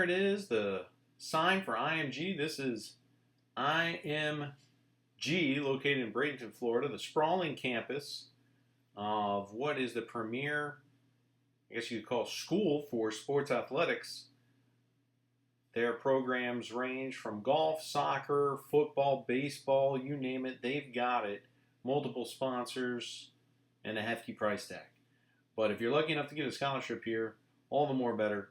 it is, the sign for IMG. This is IMG, located in Bradenton, Florida, the sprawling campus of what is the premier, I guess you could call, school for sports athletics. Their programs range from golf, soccer, football, baseball, you name it, they've got it. Multiple sponsors and a hefty price tag. But if you're lucky enough to get a scholarship here, all the more better.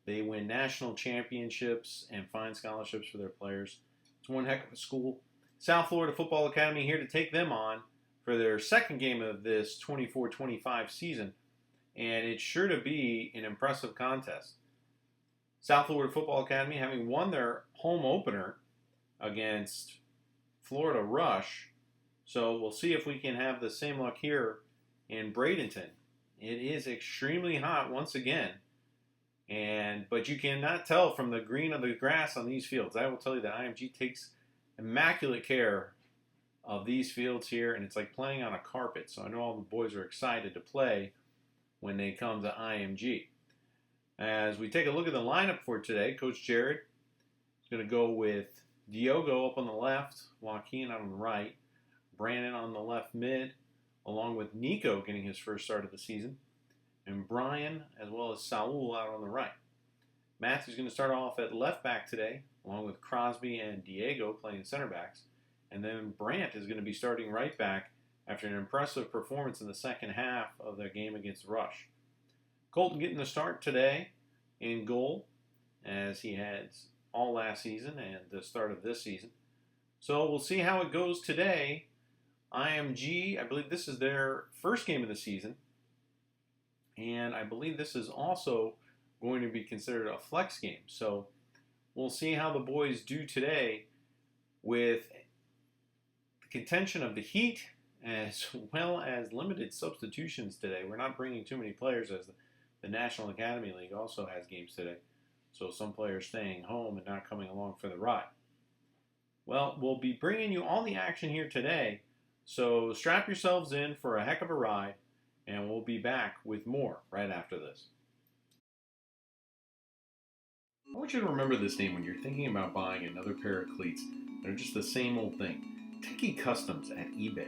They win national championships and find scholarships for their players. It's one heck of a school. South Florida Football Academy here to take them on for their second game of this 24-25 season. And it's sure to be an impressive contest. South Florida Football Academy, having won their home opener against Florida Rush. So we'll see if we can have the same luck here in Bradenton. It is extremely hot once again. But you cannot tell from the green of the grass on these fields. I will tell you that IMG takes immaculate care of these fields here, and it's like playing on a carpet. So I know all the boys are excited to play when they come to IMG. As we take a look at the lineup for today, Coach Jared is going to go with Diogo up on the left, Joaquin out on the right, Brandon on the left mid, along with Nico getting his first start of the season, and Brian as well as Saul out on the right. Matthew's going to start off at left back today, along with Crosby and Diego playing center backs. And then Brandt is going to be starting right back after an impressive performance in the second half of their game against Rush. Colton getting the start today in goal, as he had all last season and the start of this season. So we'll see how it goes today. IMG, I believe this is their first game of the season. And I believe this is also going to be considered a flex game. So we'll see how the boys do today with the contention of the heat as well as limited substitutions today. We're not bringing too many players, as the National Academy League also has games today. So some players staying home and not coming along for the ride. Well, we'll be bringing you all the action here today. So strap yourselves in for a heck of a ride, and we'll be back with more right after this. I want you to remember this name when you're thinking about buying another pair of cleats that are just the same old thing. Techie Customs at eBay.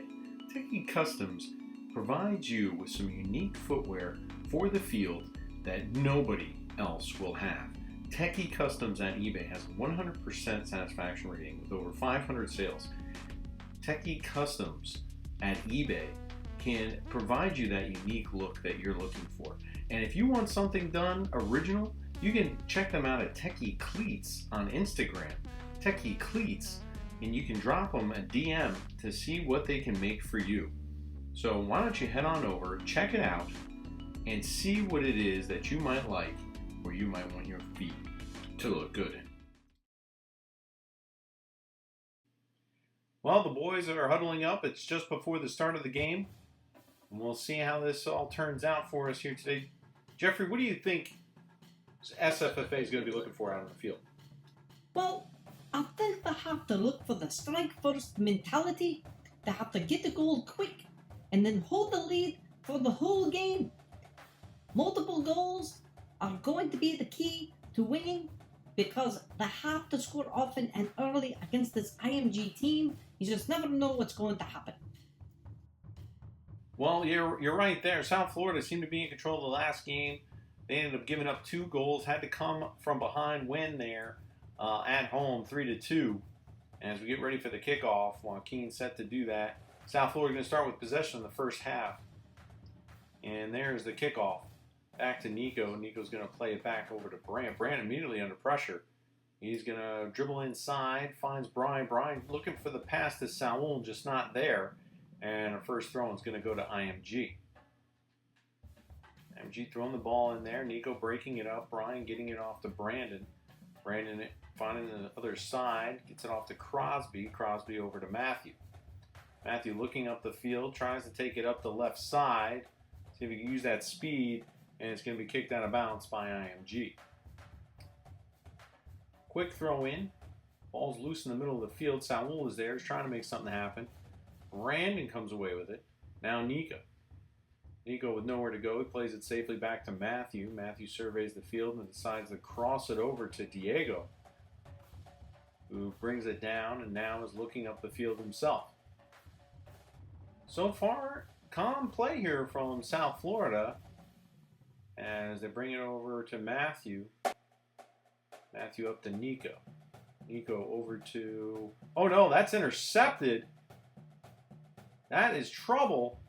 Techie Customs provides you with some unique footwear for the field that nobody else will have. Techie Customs at eBay has a 100% satisfaction rating with over 500 sales. Techie Customs at eBay can provide you that unique look that you're looking for. And if you want something done original, you can check them out at Techie Cleats on Instagram. Techie Cleats, and you can drop them a DM to see what they can make for you. So why don't you head on over, check it out, and see what it is that you might like, or you might want your feet to look good in. Well, the boys are huddling up. It's just before the start of the game. And we'll see how this all turns out for us here today. Jeffrey, what do you think SFFA is going to be looking for out on the field? Well, I think they have to look for the strike first mentality. They have to get the goal quick and then hold the lead for the whole game. Multiple goals are going to be the key to winning because they have to score often and early against this IMG team. You just never know what's going to happen. Well, you're right there. South Florida seemed to be in control of the last game. They ended up giving up 2 goals, had to come from behind, win there at home 3-2. And as we get ready for the kickoff, Joaquin set to do that. South Florida going to start with possession in the first half. And there's the kickoff. Back to Nico. Nico's going to play it back over to Brandt. Brandt immediately under pressure. He's going to dribble inside, finds Brian. Brian looking for the pass to Saul, just not there. And a first throw is going to go to IMG. IMG throwing the ball in there. Nico breaking it up. Brian getting it off to Brandon. Brandon finding the other side. Gets it off to Crosby. Crosby over to Matthew. Matthew looking up the field. Tries to take it up the left side. See if he can use that speed. And it's going to be kicked out of bounds by IMG. Quick throw in. Ball's loose in the middle of the field. Saul is there. He's trying to make something happen. Brandon comes away with it. Now Nico. Nico with nowhere to go. He plays it safely back to Matthew. Matthew surveys the field and decides to cross it over to Diego, who brings it down and now is looking up the field himself. So far, calm play here from South Florida as they bring it over to Matthew. Matthew up to Nico. Nico over to... Oh no, that's intercepted. That is trouble.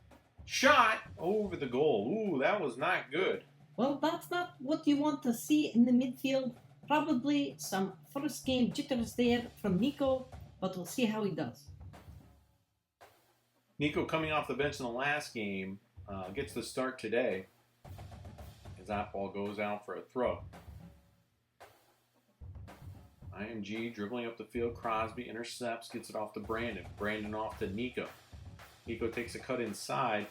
Shot over the goal. Ooh, that was not good. Well, that's not what you want to see in the midfield. Probably some first game jitters there from Nico, but we'll see how he does. Nico coming off the bench in the last game gets the start today as that ball goes out for a throw. IMG dribbling up the field. Crosby intercepts, gets it off to Brandon. Brandon off to Nico. Nico takes a cut inside.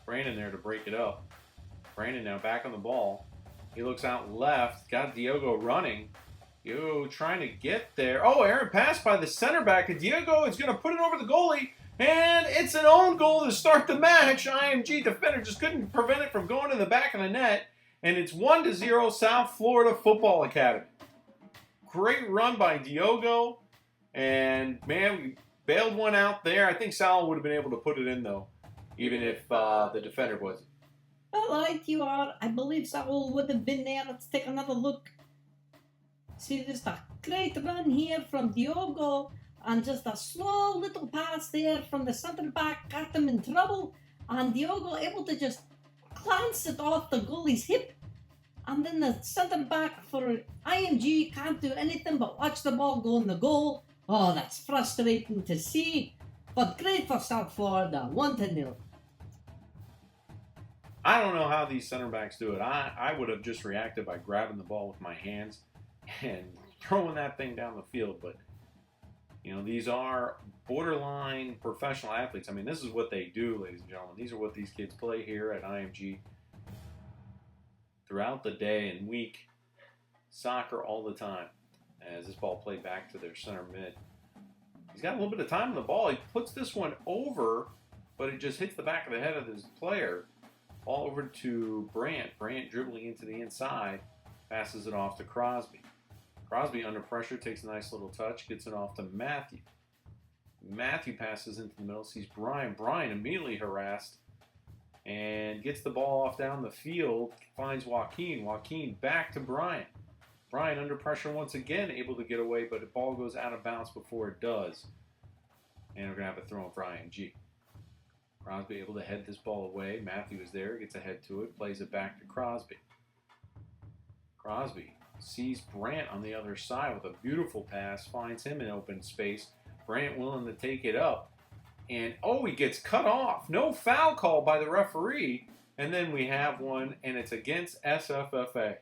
Brandon there to break it up. Brandon now back on the ball. He looks out left. Got Diego running. Diego trying to get there. Oh, errant pass by the center back. And Diego is going to put it over the goalie. And it's an own goal to start the match. IMG defender just couldn't prevent it from going in the back of the net. And it's 1-0 South Florida Football Academy. Great run by Diogo. And, man, we bailed one out there. I think Sal would have been able to put it in, though, even if the defender wasn't. All right, you are. I believe Saul would have been there. Let's take another look. See, just a great run here from Diogo. And just a slow little pass there from the centre back. Got them in trouble. And Diogo able to just glance it off the goalie's hip. And then the centre back for IMG can't do anything but watch the ball go in the goal. Oh, that's frustrating to see. But great for South Florida. 1-0. I don't know how these center backs do it. I would have just reacted by grabbing the ball with my hands and throwing that thing down the field. But, you know, these are borderline professional athletes. I mean, this is what they do, ladies and gentlemen. These are what these kids play here at IMG. Throughout the day and week, soccer all the time. As this ball played back to their center mid. He's got a little bit of time on the ball. He puts this one over, but it just hits the back of the head of his player. Ball over to Brandt. Brandt dribbling into the inside. Passes it off to Crosby. Crosby under pressure takes a nice little touch. Gets it off to Matthew. Matthew passes into the middle. Sees Brian. Brian immediately harassed. And gets the ball off down the field. Finds Joaquin. Joaquin back to Brian. Brian under pressure once again. Able to get away. But the ball goes out of bounds before it does. And we're going to have a throw in for IMG. Crosby able to head this ball away. Matthew is there. Gets ahead to it. Plays it back to Crosby. Crosby sees Brandt on the other side with a beautiful pass. Finds him in open space. Brandt willing to take it up. And, oh, he gets cut off. No foul call by the referee. And then we have one, and it's against SFFA.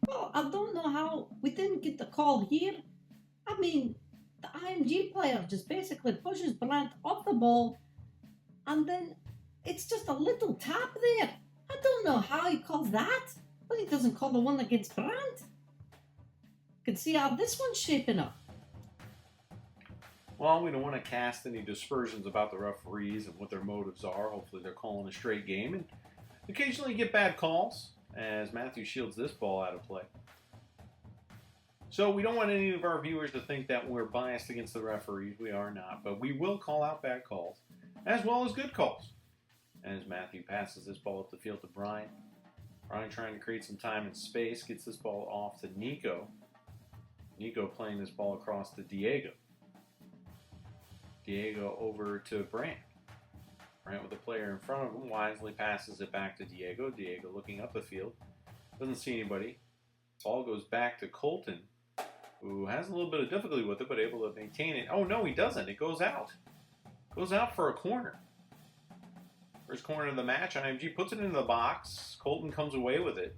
Well, I don't know how we didn't get the call here. I mean, the IMG player just basically pushes Brandt off the ball, and then it's just a little tap there. I don't know how he calls that, but he doesn't call the one against Brandt. You can see how this one's shaping up. Well, we don't want to cast any dispersions about the referees and what their motives are. Hopefully they're calling a straight game. And occasionally you get bad calls as Matthew shields this ball out of play. So we don't want any of our viewers to think that we're biased against the referees. We are not. But we will call out bad calls as well as good calls. As Matthew passes this ball up the field to Brian. Brian trying to create some time and space. Gets this ball off to Nico. Nico playing this ball across to Diego. Diego over to Brandt. Brandt with the player in front of him. Wisely passes it back to Diego. Diego looking up the field. Doesn't see anybody. Ball goes back to Colton, who has a little bit of difficulty with it, but able to maintain it. Oh, no, he doesn't. It goes out. Goes out for a corner. First corner of the match. IMG puts it into the box. Colton comes away with it.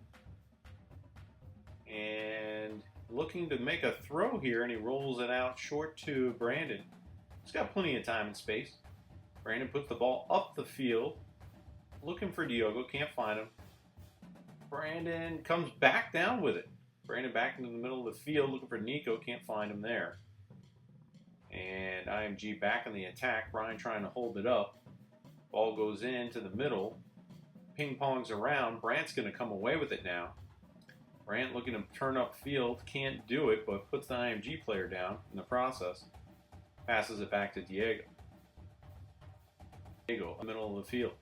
And looking to make a throw here, and he rolls it out short to Brandon. He's got plenty of time and space. Brandon puts the ball up the field. Looking for Diogo. Can't find him. Brandon comes back down with it. Brandon back into the middle of the field. Looking for Nico. Can't find him there. And IMG back in the attack. Brian trying to hold it up. Ball goes into the middle. Ping pongs around. Brandt's going to come away with it now. Brandt looking to turn up field. Can't do it, but puts the IMG player down in the process. Passes it back to Diego. Diego, in the middle of the field.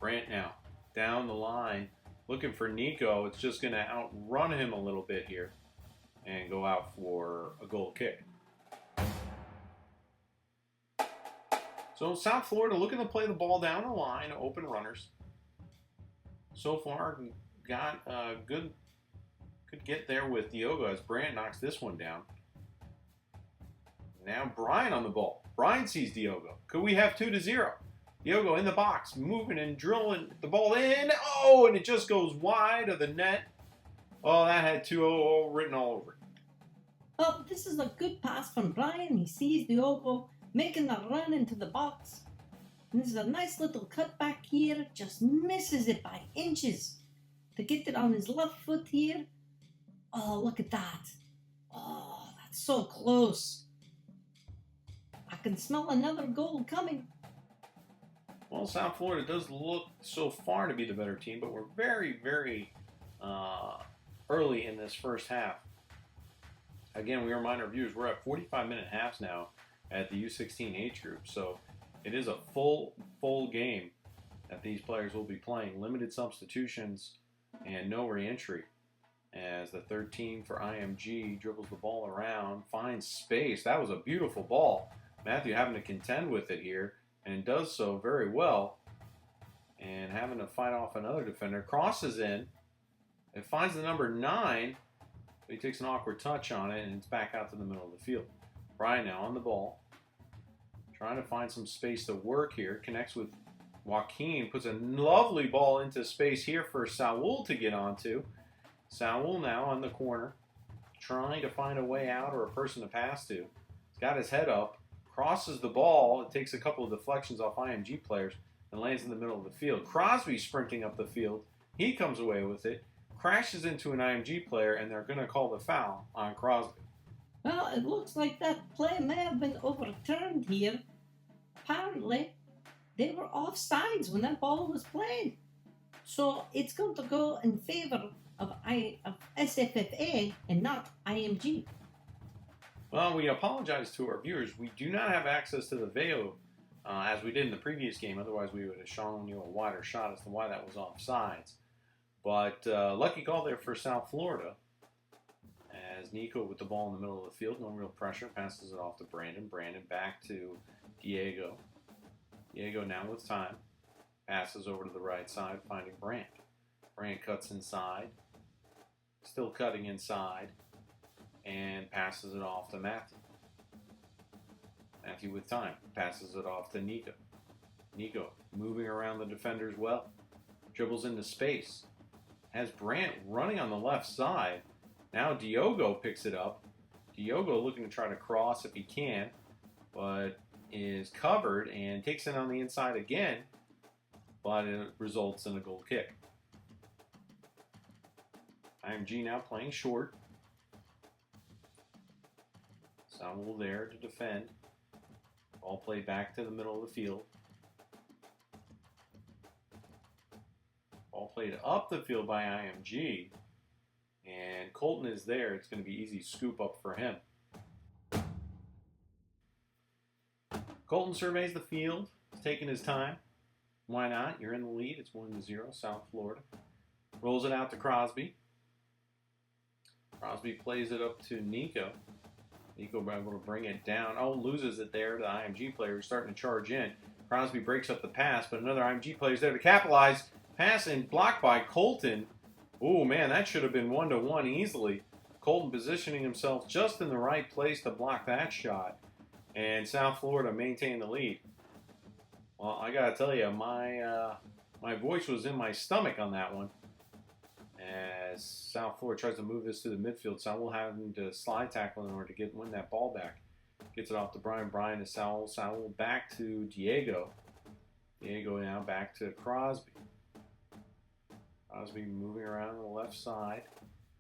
Brandt now down the line. Looking for Nico. It's just going to outrun him a little bit here and go out for a goal kick. So South Florida looking to play the ball down the line, open runners. So far, got good, could get there with Diogo as Brandt knocks this one down. Now Brian on the ball. Brian sees Diogo. Could we have 2-0? Diogo in the box, moving and drilling the ball in. Oh, and it just goes wide of the net. Oh, that had 2-0 written all over it. Oh, this is a good pass from Brian. He sees Diogo making a run into the box. And this is a nice little cut back here. Just misses it by inches to get it on his left foot here. Oh, look at that. Oh, that's so close. I can smell another goal coming. Well, South Florida does look so far to be the better team, but we're very, very early in this first half. Again, we remind our viewers we're at 45-minute halves now at the U16 age group, so it is a full game that these players will be playing. Limited substitutions and no re-entry as the 13 for IMG dribbles the ball around, finds space. That was a beautiful ball. Matthew having to contend with it here, and does so very well, and having to fight off another defender. Crosses in, it finds the number 9, but he takes an awkward touch on it, and it's back out to the middle of the field. Brian now on the ball, trying to find some space to work here, connects with Joaquin, puts a lovely ball into space here for Saul to get onto. Saul now on the corner, trying to find a way out or a person to pass to. He's got his head up, crosses the ball, it takes a couple of deflections off IMG players, and lands in the middle of the field. Crosby sprinting up the field, he comes away with it, crashes into an IMG player, and they're going to call the foul on Crosby. Well, it looks like that play may have been overturned here. Apparently, they were offsides when that ball was played. So it's going to go in favor of SFFA and not IMG. Well, we apologize to our viewers. We do not have access to the video as we did in the previous game. Otherwise, we would have shown you a wider shot as to why that was offsides. But lucky call there for South Florida. As Nico with the ball in the middle of the field, no real pressure, passes it off to Brandon. Brandon back to Diego. Diego now with time, passes over to the right side, finding Brandt. Brandt cuts inside, still cutting inside, and passes it off to Matthew. Matthew with time, passes it off to Nico. Nico moving around the defenders well, dribbles into space, has Brandt running on the left side. Now Diogo picks it up. Diogo looking to try to cross if he can, but is covered and takes it on the inside again, but it results in a goal kick. IMG now playing short. Samuel there to defend. Ball played back to the middle of the field. Ball played up the field by IMG. And Colton is there. It's going to be easy scoop up for him. Colton surveys the field. He's taking his time. Why not? You're in the lead. It's 1-0, South Florida. Rolls it out to Crosby. Crosby plays it up to Nico. Nico able to bring it down. Oh, loses it there to the IMG player who's starting to charge in. Crosby breaks up the pass, but another IMG player is there to capitalize. Pass and blocked by Colton. Oh, man, that should have been 1-1 easily. Colton positioning himself just in the right place to block that shot. And South Florida maintain the lead. Well, I got to tell you, my voice was in my stomach on that one. As South Florida tries to move this to the midfield, Saul having to slide tackle in order to win that ball back. Gets it off to Brian. Brian to Saul. Saul back to Diego. Diego now back to Crosby. Crosby moving around on the left side.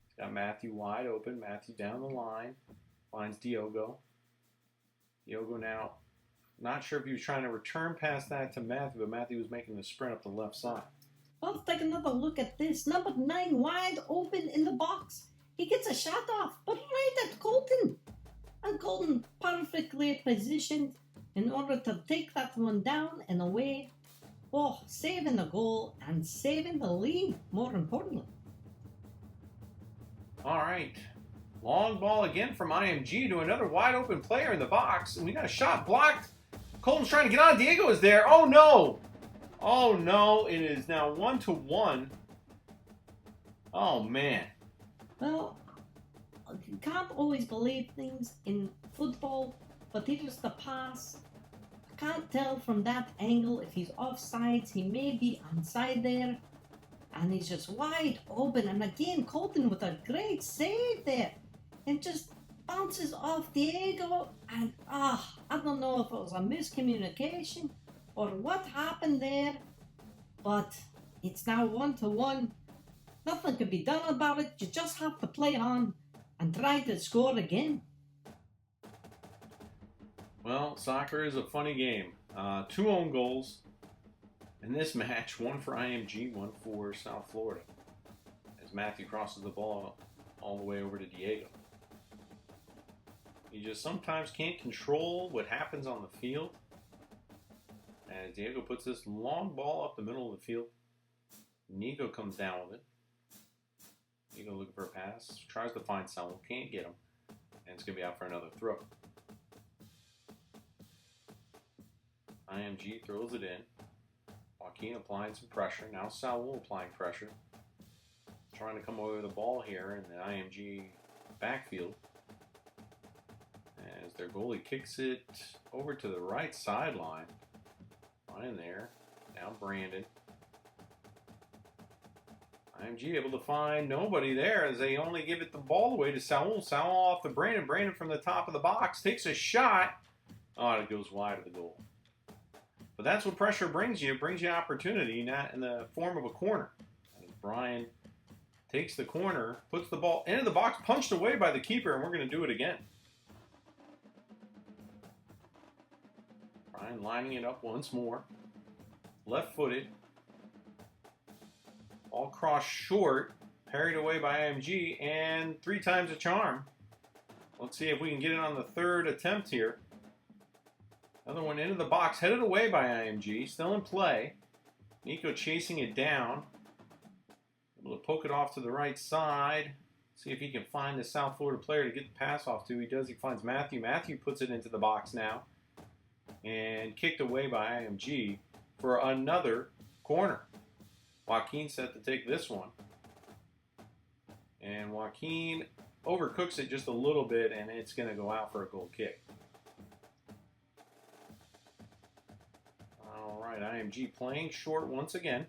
He's got Matthew wide open. Matthew down the line. Finds Diogo. Diogo now Not sure if he was trying to return past that to Matthew, but Matthew was making the sprint up the left side. Let's take another look at this. Number 9 wide open in the box. He gets a shot off, but right at Colton. And Colton perfectly positioned in order to take that one down and away. Oh, saving the goal and saving the lead, more importantly. All right. Long ball again from IMG to another wide open player in the box. And we got a shot blocked. Colton's trying to get on. Diego is there. Oh, no. Oh, no. It is now 1-1. Oh, man. Well, you can't always believe things in football, but here's the pass. I can't tell from that angle if he's offsides. He may be onside there. And he's just wide open. And again, Colton with a great save there. And just bounces off Diego. And I don't know if it was a miscommunication or what happened there. But it's now 1-1. Nothing can be done about it. You just have to play on and try to score again. Well, soccer is a funny game. 2 own goals in this match, 1 for IMG, 1 for South Florida, as Matthew crosses the ball all the way over to Diego. You just sometimes can't control what happens on the field. As Diego puts this long ball up the middle of the field, Nico comes down with it. Nico looking for a pass, tries to find someone, can't get him, and it's going to be out for another throw. IMG throws it in. Joaquin applying some pressure. Now Saul applying pressure. Trying to come away with the ball here in the IMG backfield. As their goalie kicks it over to the right sideline. Right in there. Now Brandon. IMG able to find nobody there as they only give it the ball away to Saul. Saul off to Brandon. Brandon from the top of the box takes a shot. Oh, it goes wide of the goal. But that's what pressure brings you. It brings you opportunity, not in the form of a corner. As Brian takes the corner, puts the ball into the box, punched away by the keeper, and we're going to do it again. Brian lining it up once more. Left-footed. All crossed short, parried away by IMG, and 3 times a charm. Let's see if we can get it on the 3rd attempt here. Another one into the box, headed away by IMG, still in play. Nico chasing it down. Able to poke it off to the right side. See if he can find the South Florida player to get the pass off to. He does. He finds Matthew. Matthew puts it into the box now. And kicked away by IMG for another corner. Joaquin set to take this one. And Joaquin overcooks it just a little bit, and it's going to go out for a goal kick. All right, IMG playing short once again.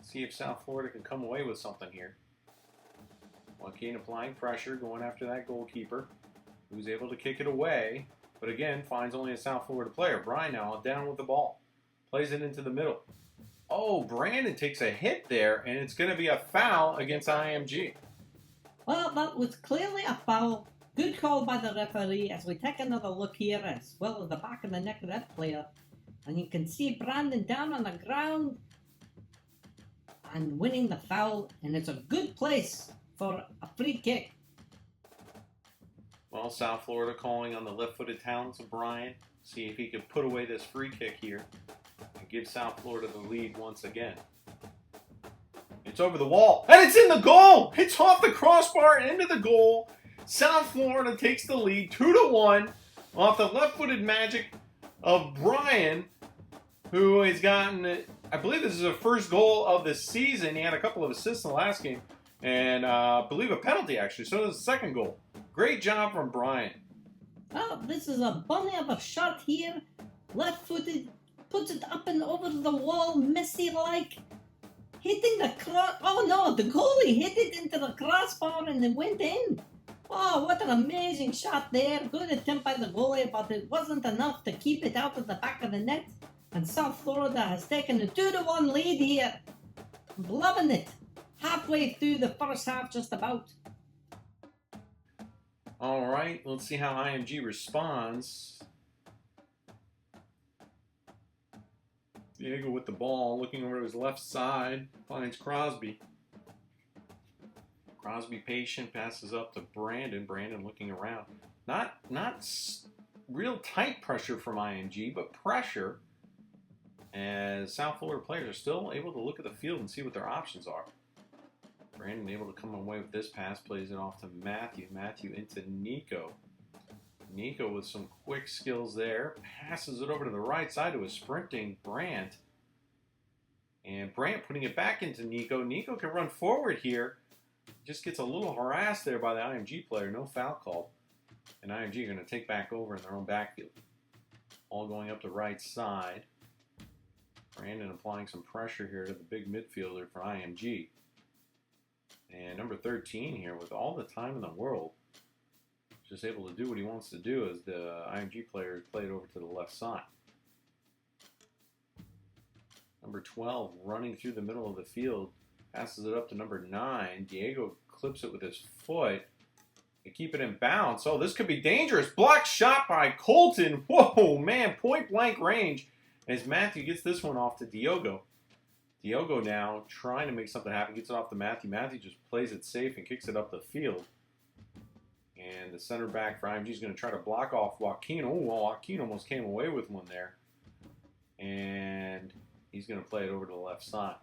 See if South Florida can come away with something here. Joaquin applying pressure, going after that goalkeeper, who's able to kick it away, but again, finds only a South Florida player. Brian now down with the ball. Plays it into the middle. Oh, Brandon takes a hit there, and it's going to be a foul against IMG. Well, that was clearly a foul. Good call by the referee as we take another look here as well as the back of the neck of that player. And you can see Brandon down on the ground and winning the foul, and it's a good place for a free kick. Well, South Florida calling on the left-footed talents of Brian. See if he can put away this free kick here and give South Florida the lead once again. It's over the wall, and it's in the goal! It's off the crossbar and into the goal. South Florida takes the lead 2-1 off the left-footed magic of Brian, who has gotten, I believe this is the first goal of the season. He had a couple of assists in the last game, and I believe a penalty, actually. So this is the second goal. Great job from Brian. Well, this is a bunny of a shot here. Left-footed, puts it up and over the wall, Messi-like. Hitting the cross. Oh no, the goalie hit it into the crossbar and it went in. Oh, what an amazing shot there. Good attempt by the goalie, but it wasn't enough to keep it out of the back of the net. And South Florida has taken a 2-1 lead here. I'm loving it. Halfway through the first half, just about. All right, let's see how IMG responds. Diego with the ball, looking over to his left side, finds Crosby. Crosby patient, passes up to Brandon. Brandon looking around. Not real tight pressure from IMG, but pressure, as South Florida players are still able to look at the field and see what their options are. Brandon able to come away with this pass, plays it off to Matthew. Matthew into Nico. Nico with some quick skills there, passes it over to the right side to a sprinting Brandt. And Brandt putting it back into Nico. Nico can run forward here. Just gets a little harassed there by the IMG player. No foul called. And IMG are going to take back over in their own backfield. All going up the right side. Brandon applying some pressure here to the big midfielder for IMG. And number 13 here, with all the time in the world, just able to do what he wants to do as the IMG player played over to the left side. Number 12 running through the middle of the field. Passes it up to number 9. Diego clips it with his foot. They keep it in bounds. Oh, this could be dangerous. Blocked shot by Colton. Whoa, man, point blank range. As Matthew gets this one off to Diogo. Diogo now trying to make something happen. Gets it off to Matthew. Matthew just plays it safe and kicks it up the field. And the center back for IMG is going to try to block off Joaquin. Oh, well, Joaquin almost came away with one there. And he's going to play it over to the left side.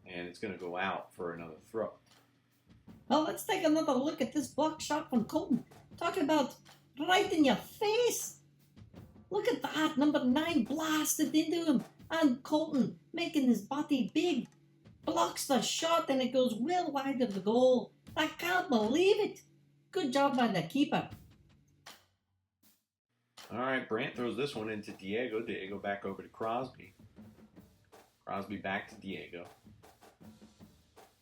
And it's going to go out for another throw. Well, let's take another look at this block shot from Colton. Talk about right in your face. Look at that. Number 9 blasted into him. And Colton, making his body big, blocks the shot and it goes well wide of the goal. I can't believe it. Good job by the keeper. All right, Brandt throws this one into Diego. Diego back over to Crosby. Crosby back to Diego.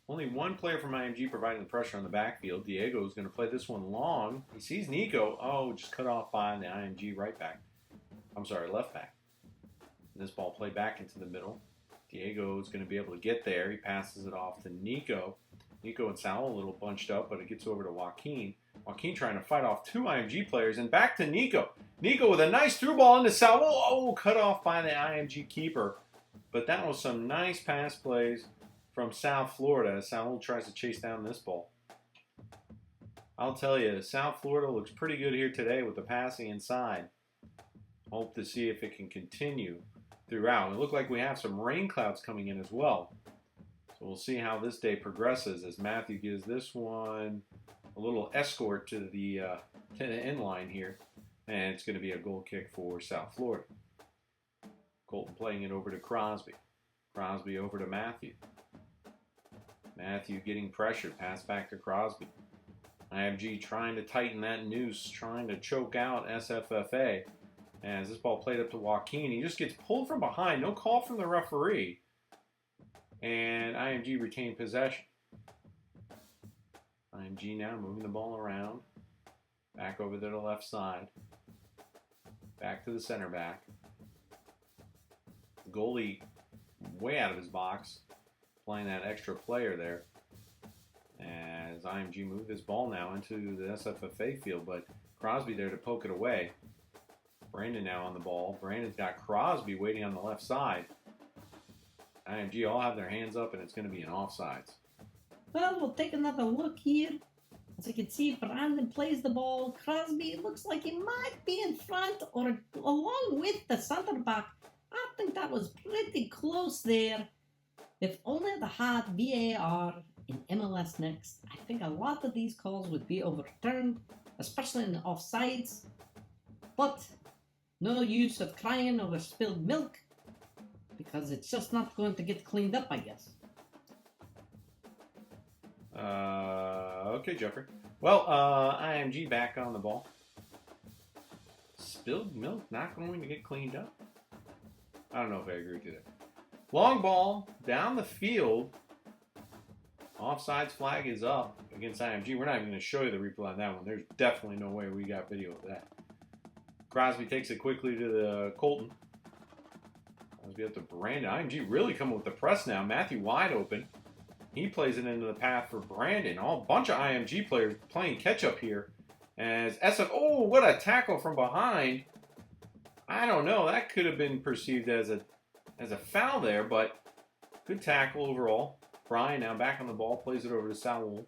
Only one player from IMG providing the pressure on the backfield. Diego is going to play this one long. He sees Nico. Oh, just cut off by the IMG right back. I'm sorry, left back. And this ball played back into the middle. Diego is going to be able to get there. He passes it off to Nico. Nico and Sal a little bunched up, but it gets over to Joaquin. Joaquin trying to fight off 2 IMG players, and back to Nico. Nico with a nice through ball into Sal. Oh, cut off by the IMG keeper. But that was some nice pass plays from South Florida. Sal tries to chase down this ball. I'll tell you, South Florida looks pretty good here today with the passing inside. Hope to see if it can continue throughout. It looked like we have some rain clouds coming in as well. So we'll see how this day progresses as Matthew gives this one a little escort to the end line here. And it's going to be a goal kick for South Florida. Colton playing it over to Crosby. Crosby over to Matthew. Matthew getting pressured. Pass back to Crosby. IMG trying to tighten that noose, trying to choke out SFFA. As this ball played up to Joaquin, he just gets pulled from behind. No call from the referee. And IMG retained possession. IMG now moving the ball around. Back over to the left side. Back to the center back. The goalie way out of his box. Playing that extra player there. As IMG move this ball now into the SFFA field. But Crosby there to poke it away. Brandon now on the ball. Brandon's got Crosby waiting on the left side. IMG all have their hands up, and it's going to be an offsides. Well, we'll take another look here. As you can see, Brandon plays the ball. Crosby looks like he might be in front or along with the center back. I think that was pretty close there. If only they had VAR in MLS next, I think a lot of these calls would be overturned, especially in the offsides. But no use of crying over spilled milk, because it's just not going to get cleaned up, I guess. Okay, Jeffrey. Well, IMG back on the ball. Spilled milk not going to get cleaned up? I don't know if I agree with you there. Long ball down the field. Offsides flag is up against IMG. We're not even going to show you the replay on that one. There's definitely no way we got video of that. Crosby takes it quickly to the Colton. Crosby up to Brandon. IMG really coming with the press now. Matthew wide open. He plays it into the path for Brandon. A bunch of IMG players playing catch up here. As SF, oh, what a tackle from behind. I don't know. That could have been perceived as a as a foul there, but good tackle overall. Brian now back on the ball, plays it over to Saul.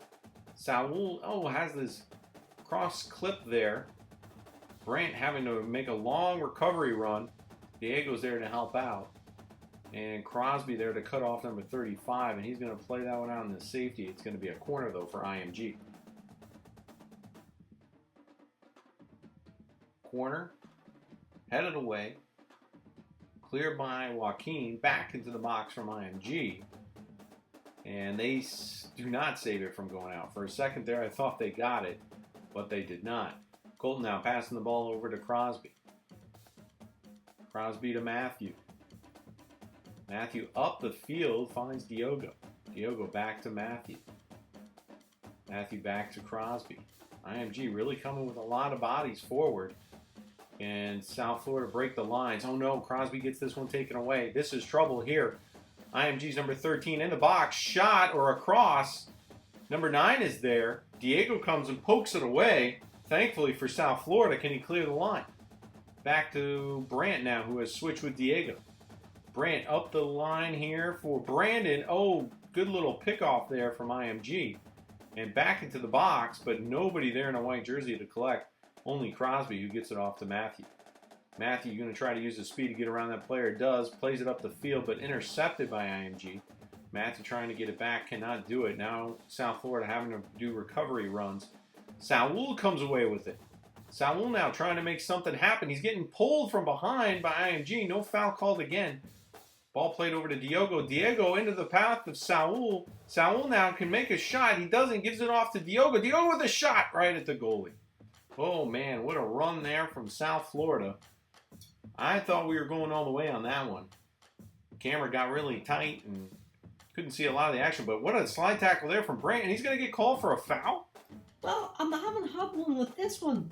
Saul, has this cross clip there. Brant having to make a long recovery run. Diego's there to help out. And Crosby there to cut off number 35, and he's going to play that one out in the safety. It's going to be a corner, though, for IMG. Corner, headed away, cleared by Joaquin, back into the box from IMG. And they do not save it from going out. For a second there, I thought they got it, but they did not. Colton now passing the ball over to Crosby. Crosby to Matthew. Matthew up the field, finds Diogo. Diogo back to Matthew. Matthew back to Crosby. IMG really coming with a lot of bodies forward. And South Florida break the lines. Oh no, Crosby gets this one taken away. This is trouble here. IMG's number 13 in the box. Shot or a cross. Number 9 is there. Diego comes and pokes it away. Thankfully for South Florida, can he clear the line? Back to Brant now, who has switched with Diego. Brant up the line here for Brandon. Oh, good little pickoff there from IMG. And back into the box, but nobody there in a white jersey to collect. Only Crosby who gets it off to Matthew. Matthew going to try to use his speed to get around that player. Does. Plays it up the field, but intercepted by IMG. Matthew trying to get it back. Cannot do it. Now South Florida having to do recovery runs. Saul comes away with it. Saul now trying to make something happen. He's getting pulled from behind by IMG. No foul called again. Ball played over to Diogo. Diego into the path of Saul. Saul now can make a shot. He doesn't. Gives it off to Diogo. Diogo with a shot right at the goalie. Oh, man. What a run there from South Florida. I thought we were going all the way on that one. The camera got really tight and couldn't see a lot of the action. But what a slide tackle there from Brant. And he's going to get called for a foul? Well, I'm having a problem with this one.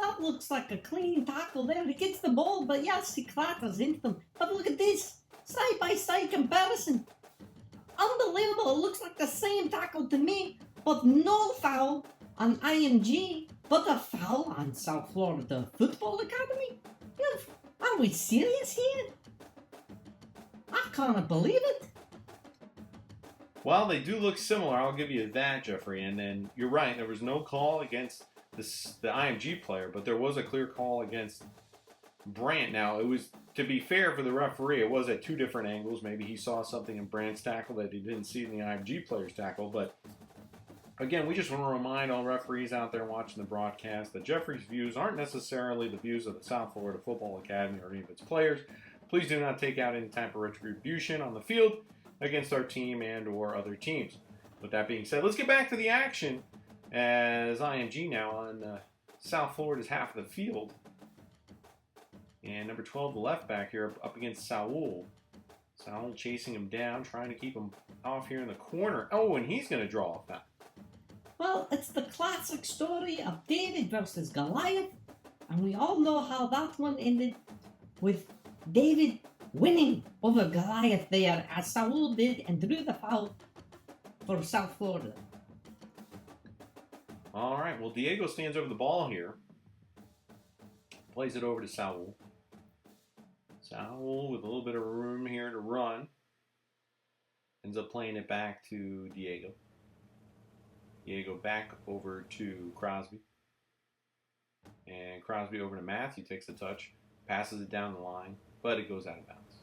That looks like a clean tackle there. He gets the ball, but yes, he clatters into them. But look at this. Side-by-side comparison. Unbelievable. It looks like the same tackle to me, but no foul on IMG, but a foul on South Florida Football Academy? Are we serious here? I can't believe it. Well, they do look similar. I'll give you that, Jeffrey. And then you're right. There was no call against the IMG player, but there was a clear call against Brant. Now, it was, to be fair for the referee, it was at two different angles. Maybe he saw something in Brant's tackle that he didn't see in the IMG player's tackle. But again, we just want to remind all referees out there watching the broadcast that Jeffrey's views aren't necessarily the views of the South Florida Football Academy or any of its players. Please do not take out any type of retribution on the field against our team and or other teams. With that being said, let's get back to the action as IMG now on South Florida's half of the field. And number 12, the left back here, up against Saul. Saul chasing him down, trying to keep him off here in the corner. Oh, and he's going to draw a foul. Well, it's the classic story of David versus Goliath. And we all know how that one ended with David winning over Goliath there, as Saul did, and drew the foul for South Florida. All right, well, Diego stands over the ball here. Plays it over to Saul. Saul with a little bit of room here to run. Ends up playing it back to Diego. Diego back over to Crosby. And Crosby over to Matthew, takes the touch. Passes it down the line, but it goes out of bounds.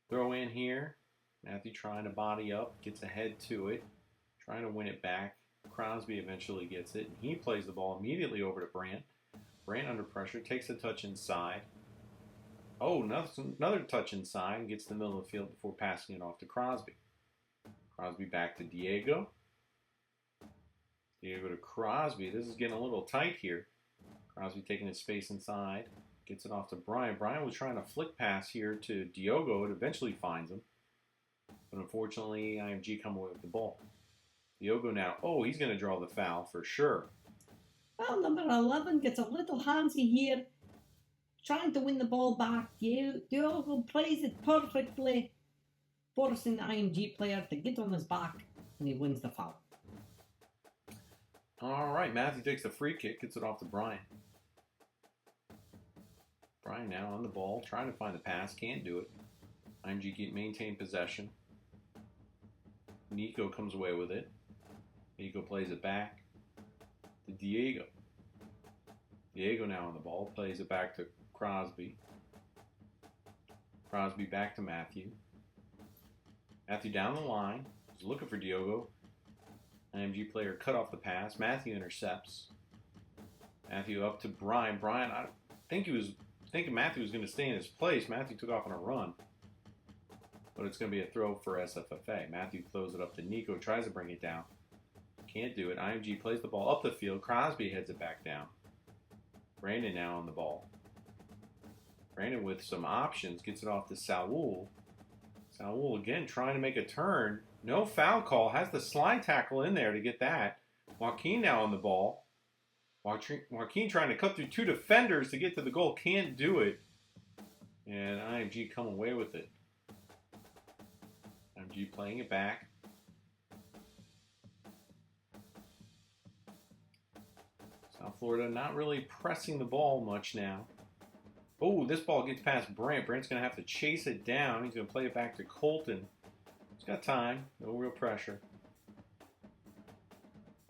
Throw in here. Matthew trying to body up, gets ahead to it. Trying to win it back. Crosby eventually gets it, and he plays the ball immediately over to Brant. Brant under pressure, takes a touch inside. Oh, another touch inside, and gets to the middle of the field before passing it off to Crosby. Crosby back to Diego. Diego to Crosby. This is getting a little tight here. Crosby taking his space inside. Gets it off to Brian. Brian was trying to flick pass here to Diogo. It eventually finds him. But unfortunately, IMG come away with the ball. Diogo now. Oh, he's going to draw the foul for sure. Well, number 11 gets a little handsy here, trying to win the ball back. Diogo plays it perfectly, forcing the IMG player to get on his back, and he wins the foul. All right, Matthew takes the free kick, gets it off to Brian. Brian now on the ball, trying to find the pass, can't do it. IMG maintain possession. Nico comes away with it. Nico plays it back to Diego. Diego now on the ball, plays it back to Crosby. Crosby back to Matthew. Matthew down the line. He's looking for Diogo. IMG player cut off the pass. Matthew intercepts. Matthew up to Brian. Brian, I think he was thinking Matthew was going to stay in his place. Matthew took off on a run. But it's going to be a throw for SFFA. Matthew throws it up to Nico. Tries to bring it down. Can't do it. IMG plays the ball up the field. Crosby heads it back down. Brandon now on the ball. Brandon with some options. Gets it off to Saul. Saul again trying to make a turn. No foul call. Has the slide tackle in there to get that. Joaquin now on the ball. Joaquin trying to cut through two defenders to get to the goal. Can't do it. And IMG come away with it. IMG playing it back. South Florida not really pressing the ball much now. Oh, this ball gets past Brant. Brant's going to have to chase it down. He's going to play it back to Colton. He's got time. No real pressure.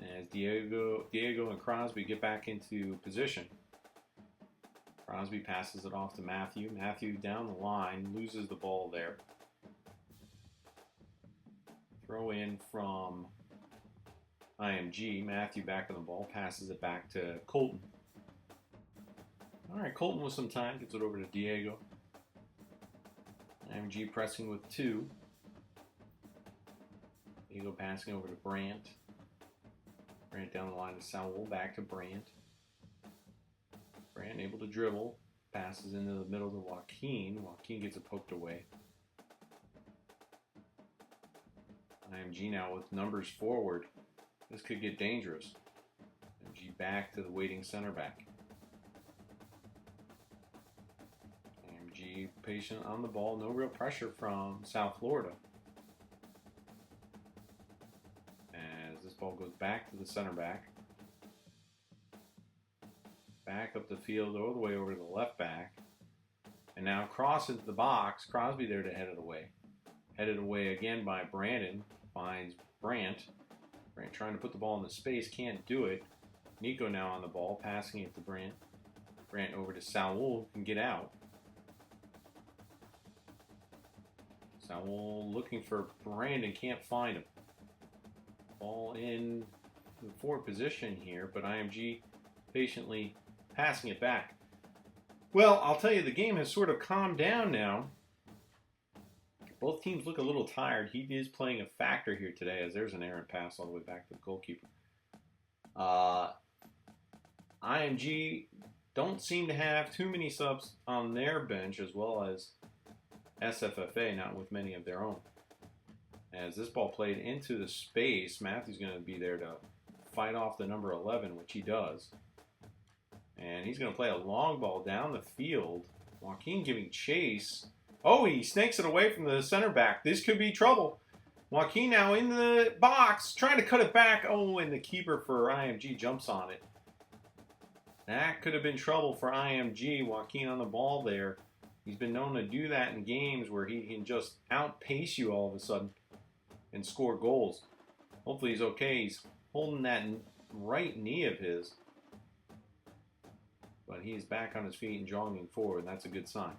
As Diego and Crosby get back into position. Crosby passes it off to Matthew. Matthew down the line. Loses the ball there. Throw in from IMG. Matthew back on the ball. Passes it back to Colton. All right, Colton with some time. Gets it over to Diego. IMG pressing with two. Diego passing over to Brant. Brant down the line to Saul. Back to Brant. Brant able to dribble. Passes into the middle to Joaquin. Joaquin gets it poked away. IMG now with numbers forward. This could get dangerous. IMG back to the waiting center back. IMG patient on the ball. No real pressure from South Florida. As this ball goes back to the center back. Back up the field all the way over to the left back. And now cross into the box. Crosby there to head it away. Headed away again by Brandon. Finds Brant. Brant trying to put the ball in the space. Can't do it. Nico now on the ball. Passing it to Brant. Brant over to Saul. Can get out. Saul looking for Brandon. Can't find him. Ball in the forward position here. But IMG patiently passing it back. Well, I'll tell you, the game has sort of calmed down now. Both teams look a little tired. He is playing a factor here today, as there's an errant pass all the way back to the goalkeeper. IMG don't seem to have too many subs on their bench, as well as SFFA, not with many of their own. As this ball played into the space, Matthew's going to be there to fight off the number 11, which he does. And he's going to play a long ball down the field. Joaquin giving chase. Oh, he snakes it away from the center back. This could be trouble. Joaquin now in the box, trying to cut it back. Oh, and the keeper for IMG jumps on it. That could have been trouble for IMG. Joaquin on the ball there. He's been known to do that in games where he can just outpace you all of a sudden and score goals. Hopefully he's okay. He's holding that right knee of his. But he's back on his feet and jogging forward, and that's a good sign.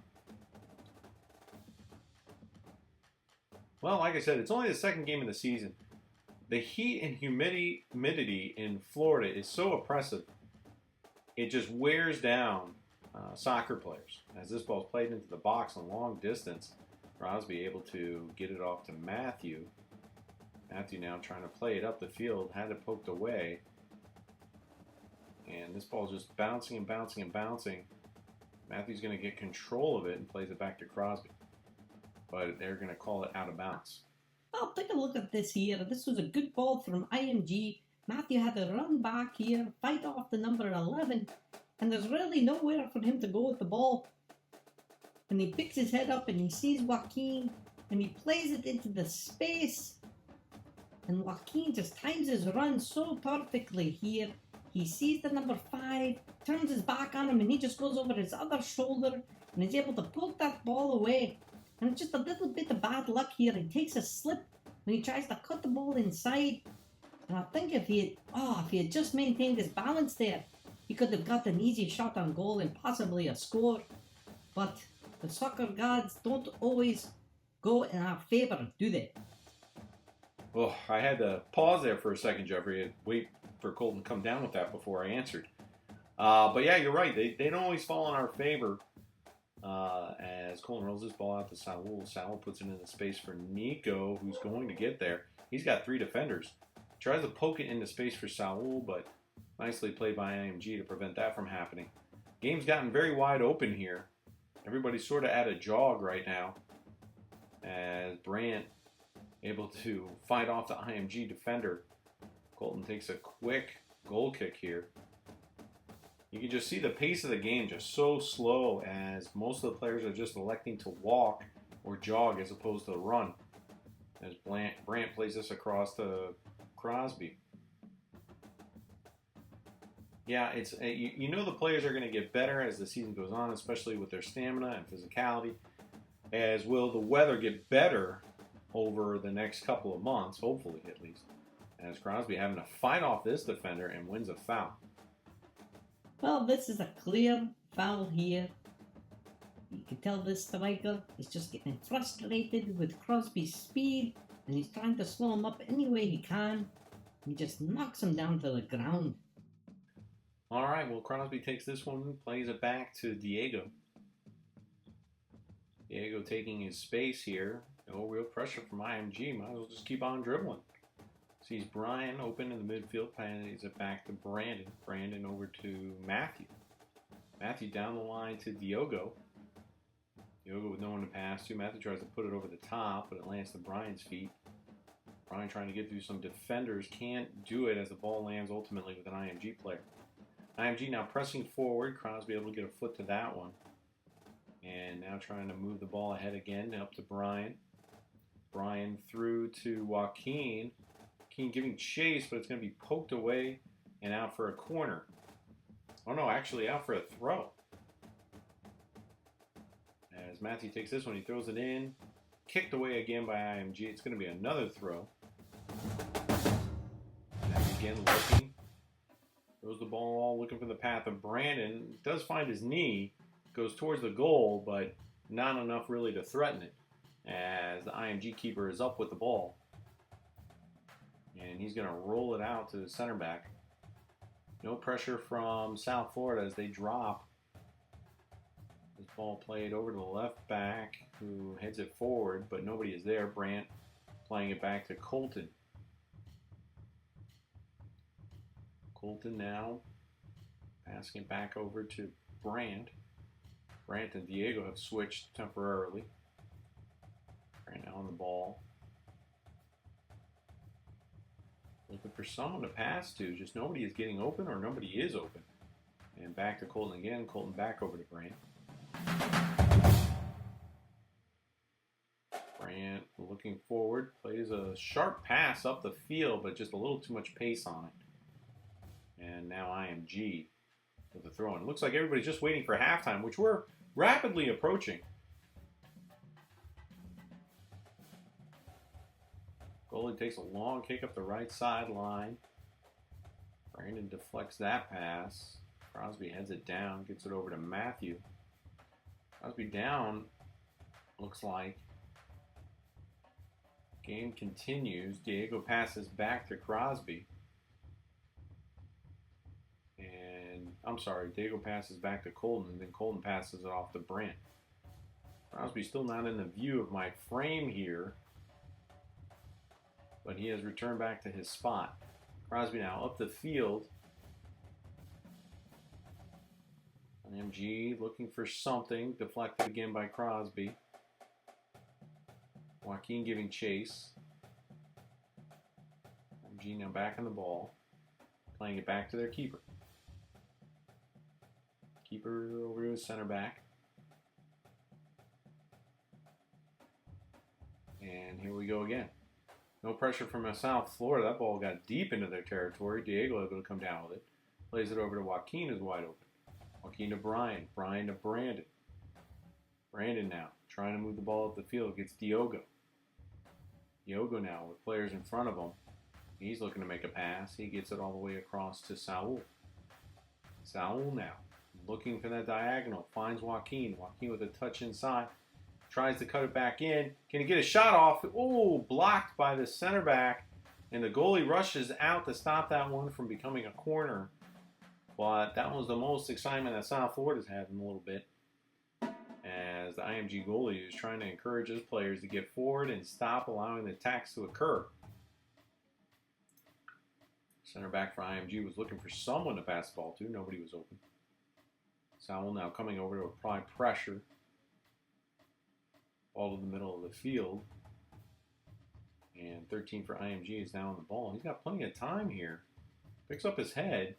Well, like I said, it's only the second game of the season. The heat and humidity in Florida is so oppressive, it just wears down soccer players. As this ball is played into the box on long distance, Crosby able to get it off to Matthew. Matthew now trying to play it up the field, had it poked away. And this ball is just bouncing and bouncing and bouncing. Matthew's going to get control of it and plays it back to Crosby. But they're going to call it out of bounds. Well, take a look at this here. This was a good ball from IMG. Matthew had to run back here, fight off the number 11. And there's really nowhere for him to go with the ball. And he picks his head up and he sees Joaquin. And he plays it into the space. And Joaquin just times his run so perfectly here. he sees the number 5, turns his back on him, and he just goes over his other shoulder and is able to poke that ball away. And just a little bit of bad luck here. He takes a slip when he tries to cut the ball inside. And I think if he had just maintained his balance there, he could have got an easy shot on goal and possibly a score. But the soccer gods don't always go in our favor, do they? Well, I had to pause there for a second, Jeffrey, and wait for Colton to come down with that before I answered. But yeah, you're right. They don't always fall in our favor. As Colton rolls this ball out to Saul. Saul puts it into space for Nico, who's going to get there. He's got 3 defenders. Tries to poke it into space for Saul, but nicely played by IMG to prevent that from happening. Game's gotten very wide open here. Everybody's sort of at a jog right now, as Brandt able to fight off the IMG defender. Colton takes a quick goal kick here. You can just see the pace of the game just so slow, as most of the players are just electing to walk or jog as opposed to run. As Brandt plays this across to Crosby. Yeah, it's you know the players are going to get better as the season goes on, especially with their stamina and physicality. As will the weather get better over the next couple of months, hopefully at least. As Crosby having to fight off this defender and wins a foul. Well, this is a clear foul here. You can tell this striker is just getting frustrated with Crosby's speed, and he's trying to slow him up any way he can. He just knocks him down to the ground. All right, well, Crosby takes this one, plays it back to Diego. Diego taking his space here. No real pressure from IMG. Might as well just keep on dribbling. Sees Brian open in the midfield, plays it back to Brandon. Brandon over to Matthew. Matthew down the line to Diogo. Diogo with no one to pass to. Matthew tries to put it over the top, but it lands to Brian's feet. Brian trying to get through some defenders. Can't do it as the ball lands ultimately with an IMG player. IMG now pressing forward. Crosby able to get a foot to that one. And now trying to move the ball ahead again, up to Brian. Brian through to Joaquin. Joaquin giving chase, but it's going to be poked away and out for a corner. Oh no, actually out for a throw. As Matthew takes this one, he throws it in. Kicked away again by IMG. It's going to be another throw. Matthew again looking. Throws the ball looking for the path of Brandon. Does find his knee. Goes towards the goal, but not enough really to threaten it, as the IMG keeper is up with the ball. And he's going to roll it out to the center back. No pressure from South Florida as they drop. This ball played over to the left back, who heads it forward, but nobody is there. Brandt playing it back to Colton. Colton now passing it back over to Brandt. Brandt and Diego have switched temporarily. Brandt now on the ball. Looking for someone to pass to. Just nobody is getting open, or nobody is open. And back to Colton again. Colton back over to Brandt. Brandt looking forward. Plays a sharp pass up the field, but just a little too much pace on it. And now IMG with the throw in. It looks like everybody's just waiting for halftime, which we're rapidly approaching. Goalie takes a long kick up the right sideline. Brandon deflects that pass. Crosby heads it down, gets it over to Matthew. Crosby down, looks like. Game continues. Diego passes back to Crosby. Diego passes back to Colton, and then Colton passes it off to Brandt. Crosby's still not in the view of my frame here, but he has returned back to his spot. Crosby now up the field. MG looking for something, deflected again by Crosby. Joaquin giving chase. MG now back on the ball, playing it back to their keeper. Keeper over to his center back. And here we go again. No pressure from South Florida. That ball got deep into their territory. Diego able to come down with it. Plays it over to Joaquin, who's wide open. Joaquin to Brian. Brian to Brandon. Brandon now trying to move the ball up the field. Gets Diogo. Diogo now with players in front of him. He's looking to make a pass. He gets it all the way across to Saul. Saul now looking for that diagonal. Finds Joaquin. Joaquin with a touch inside. Tries to cut it back in. Can he get a shot off? Oh, blocked by the center back. And the goalie rushes out to stop that one from becoming a corner. But that was the most excitement that South Florida's had in a little bit, as the IMG goalie is trying to encourage his players to get forward and stop allowing the attacks to occur. Center back for IMG was looking for someone to pass the ball to. Nobody was open. Saul now coming over to apply pressure. Ball to the middle of the field. And 13 for IMG is now on the ball. He's got plenty of time here. Picks up his head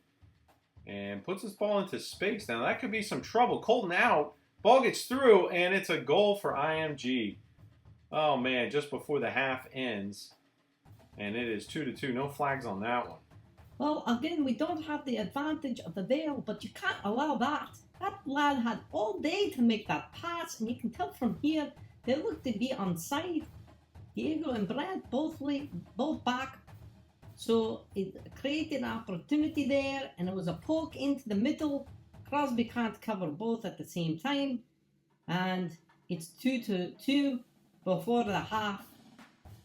and puts his ball into space. Now that could be some trouble. Colton out. Ball gets through, and it's a goal for IMG. Oh man, just before the half ends. And it is 2-2. No flags on that one. Well, again, we don't have the advantage of the veil, but you can't allow that. That lad had all day to make that pass, and you can tell from here they look to be onside. Diego and Brad both back. So it created an opportunity there, and it was a poke into the middle. Crosby can't cover both at the same time, and it's 2-2 before the half,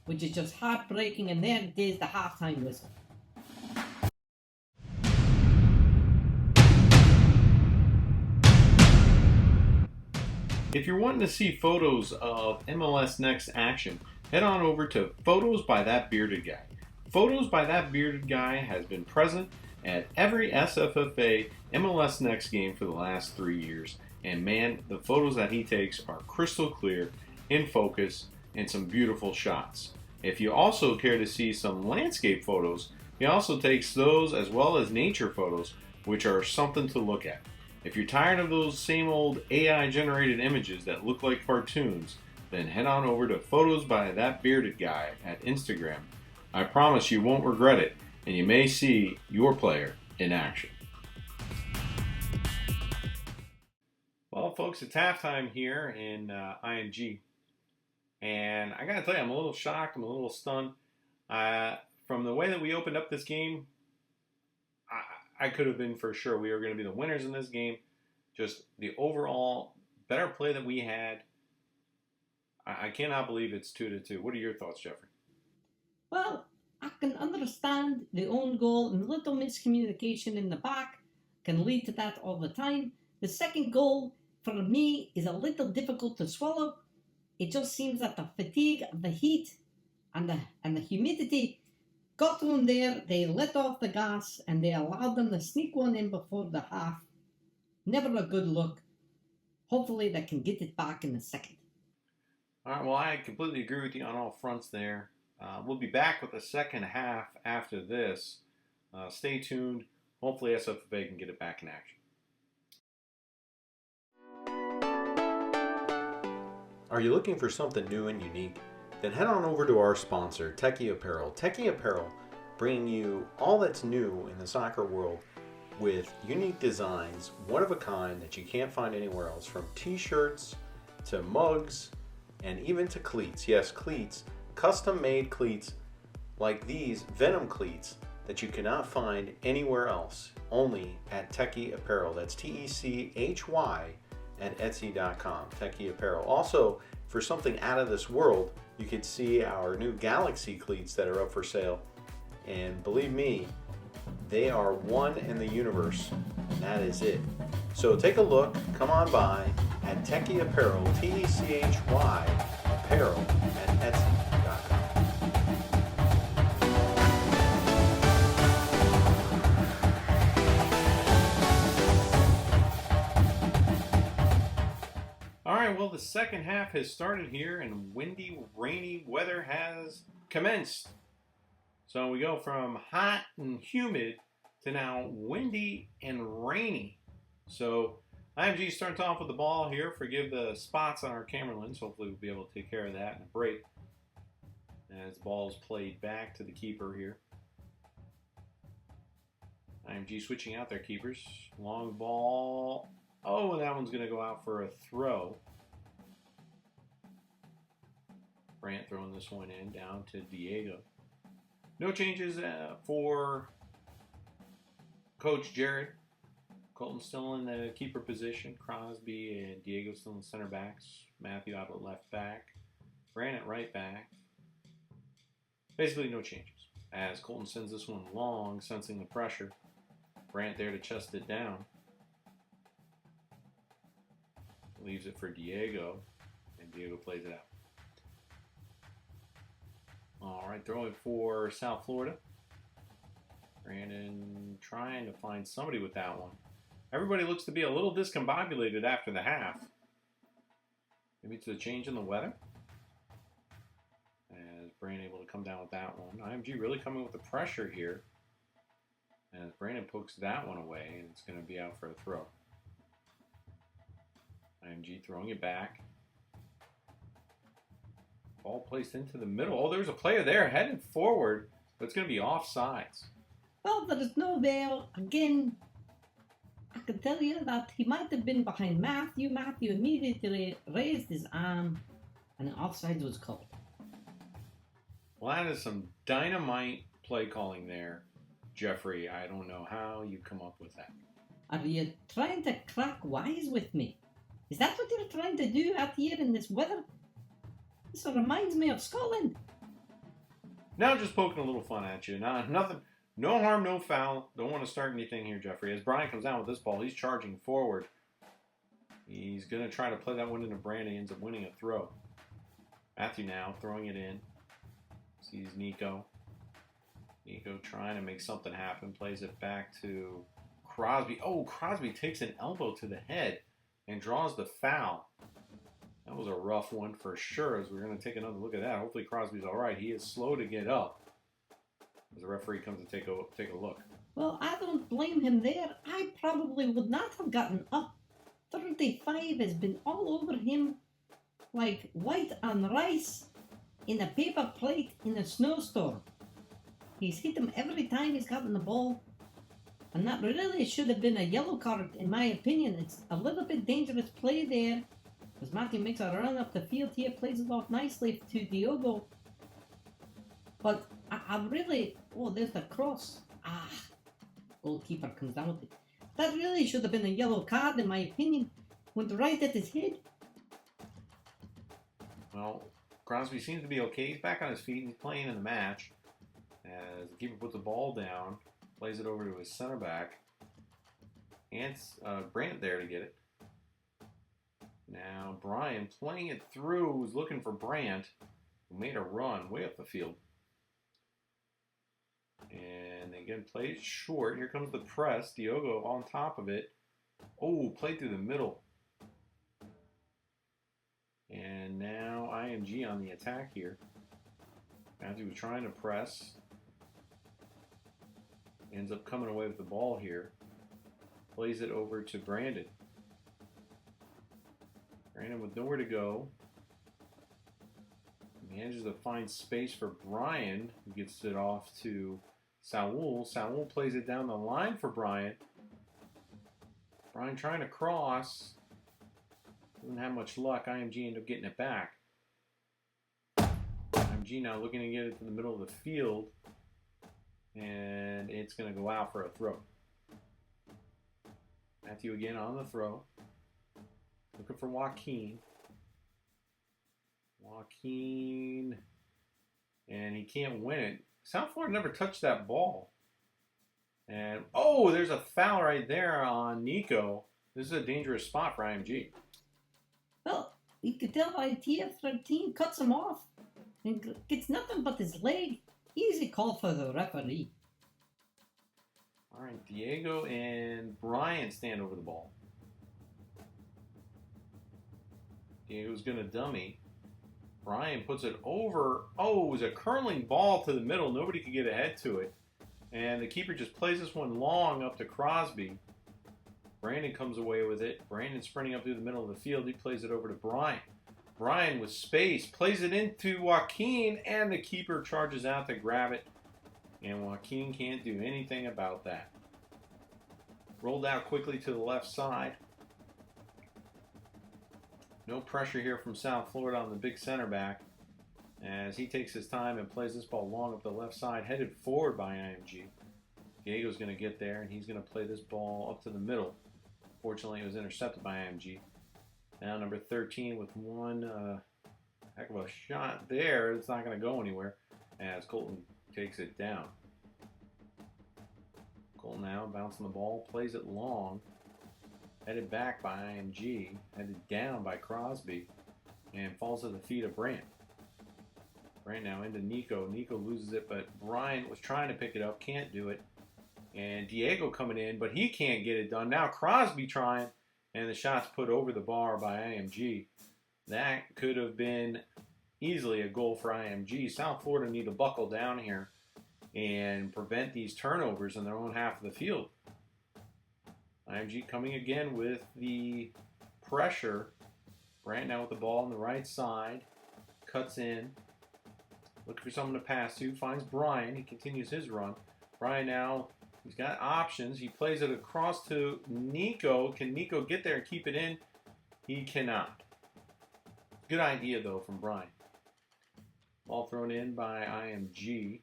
which is just heartbreaking. And there it is, the halftime whistle. If you're wanting to see photos of MLS Next action, head on over to Photos by That Bearded Guy. Photos by That Bearded Guy has been present at every SFFA MLS Next game for the last 3 years. And man, the photos that he takes are crystal clear, in focus, and some beautiful shots. If you also care to see some landscape photos, he also takes those as well as nature photos, which are something to look at. If you're tired of those same old AI-generated images that look like cartoons, then head on over to Photos by That Bearded Guy at Instagram. I promise you won't regret it, and you may see your player in action. Well, folks, it's halftime here in IMG, and I gotta tell you, I'm a little shocked, I'm a little stunned. From the way that we opened up this game, I could have been for sure we were going to be the winners in this game. Just the overall better play that we had. I cannot believe it's 2-2. What are your thoughts, Jeffrey? Well, I can understand the own goal and little miscommunication in the back can lead to that all the time. The second goal, for me, is a little difficult to swallow. It just seems that the fatigue of the heat and the humidity got to them there. They let off the gas and they allowed them to sneak one in before the half. Never a good look. Hopefully they can get it back in the second. All right, well, I completely agree with you on all fronts there. We'll be back with the second half after this. Stay tuned. Hopefully SFFA can get it back in action. Are you looking for something new and unique? Then head on over to our sponsor, Techie Apparel. Techie Apparel, bringing you all that's new in the soccer world with unique designs, one of a kind that you can't find anywhere else, from t-shirts to mugs and even to cleats. Yes, cleats, custom-made cleats like these Venom cleats that you cannot find anywhere else, only at Techie Apparel. That's Techhy at Etsy.com, Techie Apparel. Also, for something out of this world, you can see our new Galaxy cleats that are up for sale. And believe me, they are one in the universe, and that is it. So take a look, come on by at Techie Apparel, Techhy Apparel at Etsy.com. Alright, well, the second half has started here, and windy, rainy weather has commenced. So we go from hot and humid to now windy and rainy. So IMG starts off with the ball here. Forgive the spots on our camera lens. Hopefully we'll be able to take care of that in a break. As the ball is played back to the keeper here. IMG switching out their keepers. Long ball. Oh, and that one's going to go out for a throw. Brant throwing this one in down to Diego. No changes for Coach Jared. Colton still in the keeper position. Crosby and Diego still in center backs. Matthew out at left back. Brant at right back. Basically no changes. As Colton sends this one long, sensing the pressure. Brant there to chest it down. Leaves it for Diego. And Diego plays it out. Alright, throwing for South Florida. Brandon trying to find somebody with that one. Everybody looks to be a little discombobulated after the half. Maybe it's a change in the weather. As Brandon able to come down with that one. IMG really coming with the pressure here. As Brandon pokes that one away, and it's going to be out for a throw. IMG throwing it back. Ball placed into the middle. Oh, there's a player there headed forward, but it's going to be offsides. Well, there is no bail. Again, I can tell you that he might have been behind Matthew. Matthew immediately raised his arm, and the offside was called. Well, that is some dynamite play calling there, Jeffrey. I don't know how you come up with that. Are you trying to crack wise with me? Is that what you're trying to do out here in this weather? This reminds me of Scotland. Now just poking a little fun at you. Nothing. No harm, no foul. Don't want to start anything here, Jeffrey. As Brian comes down with this ball, he's charging forward. He's going to try to play that one into Brandon. He ends up winning a throw. Matthew now throwing it in. Sees Nico. Nico trying to make something happen. Plays it back to Crosby. Oh, Crosby takes an elbow to the head and draws the foul. That was a rough one for sure, as we're going to take another look at that. Hopefully Crosby's all right. He is slow to get up as the referee comes to take a look. Well, I don't blame him there. I probably would not have gotten up. 35 has been all over him like white on rice in a paper plate in a snowstorm. He's hit him every time he's gotten the ball. And that really should have been a yellow card, in my opinion. It's a little bit dangerous play there. As Matthew makes a run up the field here, plays it off nicely to Diogo. But I really... Oh, there's the cross. Goalkeeper comes down with it. That really should have been a yellow card, in my opinion. Went right at his head. Well, Crosby seems to be okay. He's back on his feet. He's playing in the match. As the keeper puts the ball down, plays it over to his center back. And Brant there to get it. Now Brian playing it through, was looking for Brant, who made a run way up the field. And again, plays short. Here comes the press. Diogo on top of it. Oh, played through the middle. And now IMG on the attack here. Matthew was trying to press. Ends up coming away with the ball here. Plays it over to Brandon. Brandon with nowhere to go. Manages to find space for Brian, who gets it off to Saul. Saul plays it down the line for Brian. Brian trying to cross. Doesn't have much luck. IMG end up getting it back. IMG now looking to get it to the middle of the field. And it's going to go out for a throw. Matthew again on the throw. Looking for Joaquin. And he can't win it. South Florida never touched that ball. And, oh, there's a foul right there on Nico. This is a dangerous spot for IMG. Well, you could tell by TF13 cuts him off and gets nothing but his leg. Easy call for the referee. All right, Diego and Brian stand over the ball. Diego's going to dummy. Brian puts it over. Oh, it was a curling ball to the middle. Nobody could get ahead to it. And the keeper just plays this one long up to Crosby. Brandon comes away with it. Brandon sprinting up through the middle of the field. He plays it over to Brian. Brian with space plays it into Joaquin, and the keeper charges out to grab it. And Joaquin can't do anything about that. Rolled out quickly to the left side. No pressure here from South Florida on the big center back as he takes his time and plays this ball long up the left side, headed forward by IMG. Diego's going to get there, and he's going to play this ball up to the middle. Fortunately, it was intercepted by IMG. Now number 13 with one heck of a shot there. It's not going to go anywhere as Colton takes it down. Colton now bouncing the ball, plays it long. Headed back by IMG, headed down by Crosby, and falls to the feet of Brandt. Brandt now into Nico. Nico loses it, but Bryant was trying to pick it up, can't do it. And Diego coming in, but he can't get it done. Now Crosby trying, and the shot's put over the bar by IMG. That could have been easily a goal for IMG. South Florida need to buckle down here and prevent these turnovers in their own half of the field. IMG coming again with the pressure. Brandt now with the ball on the right side. Cuts in. Looking for someone to pass to. Finds Brian. He continues his run. Brian now, he's got options. He plays it across to Nico. Can Nico get there and keep it in? He cannot. Good idea, though, from Brian. Ball thrown in by IMG.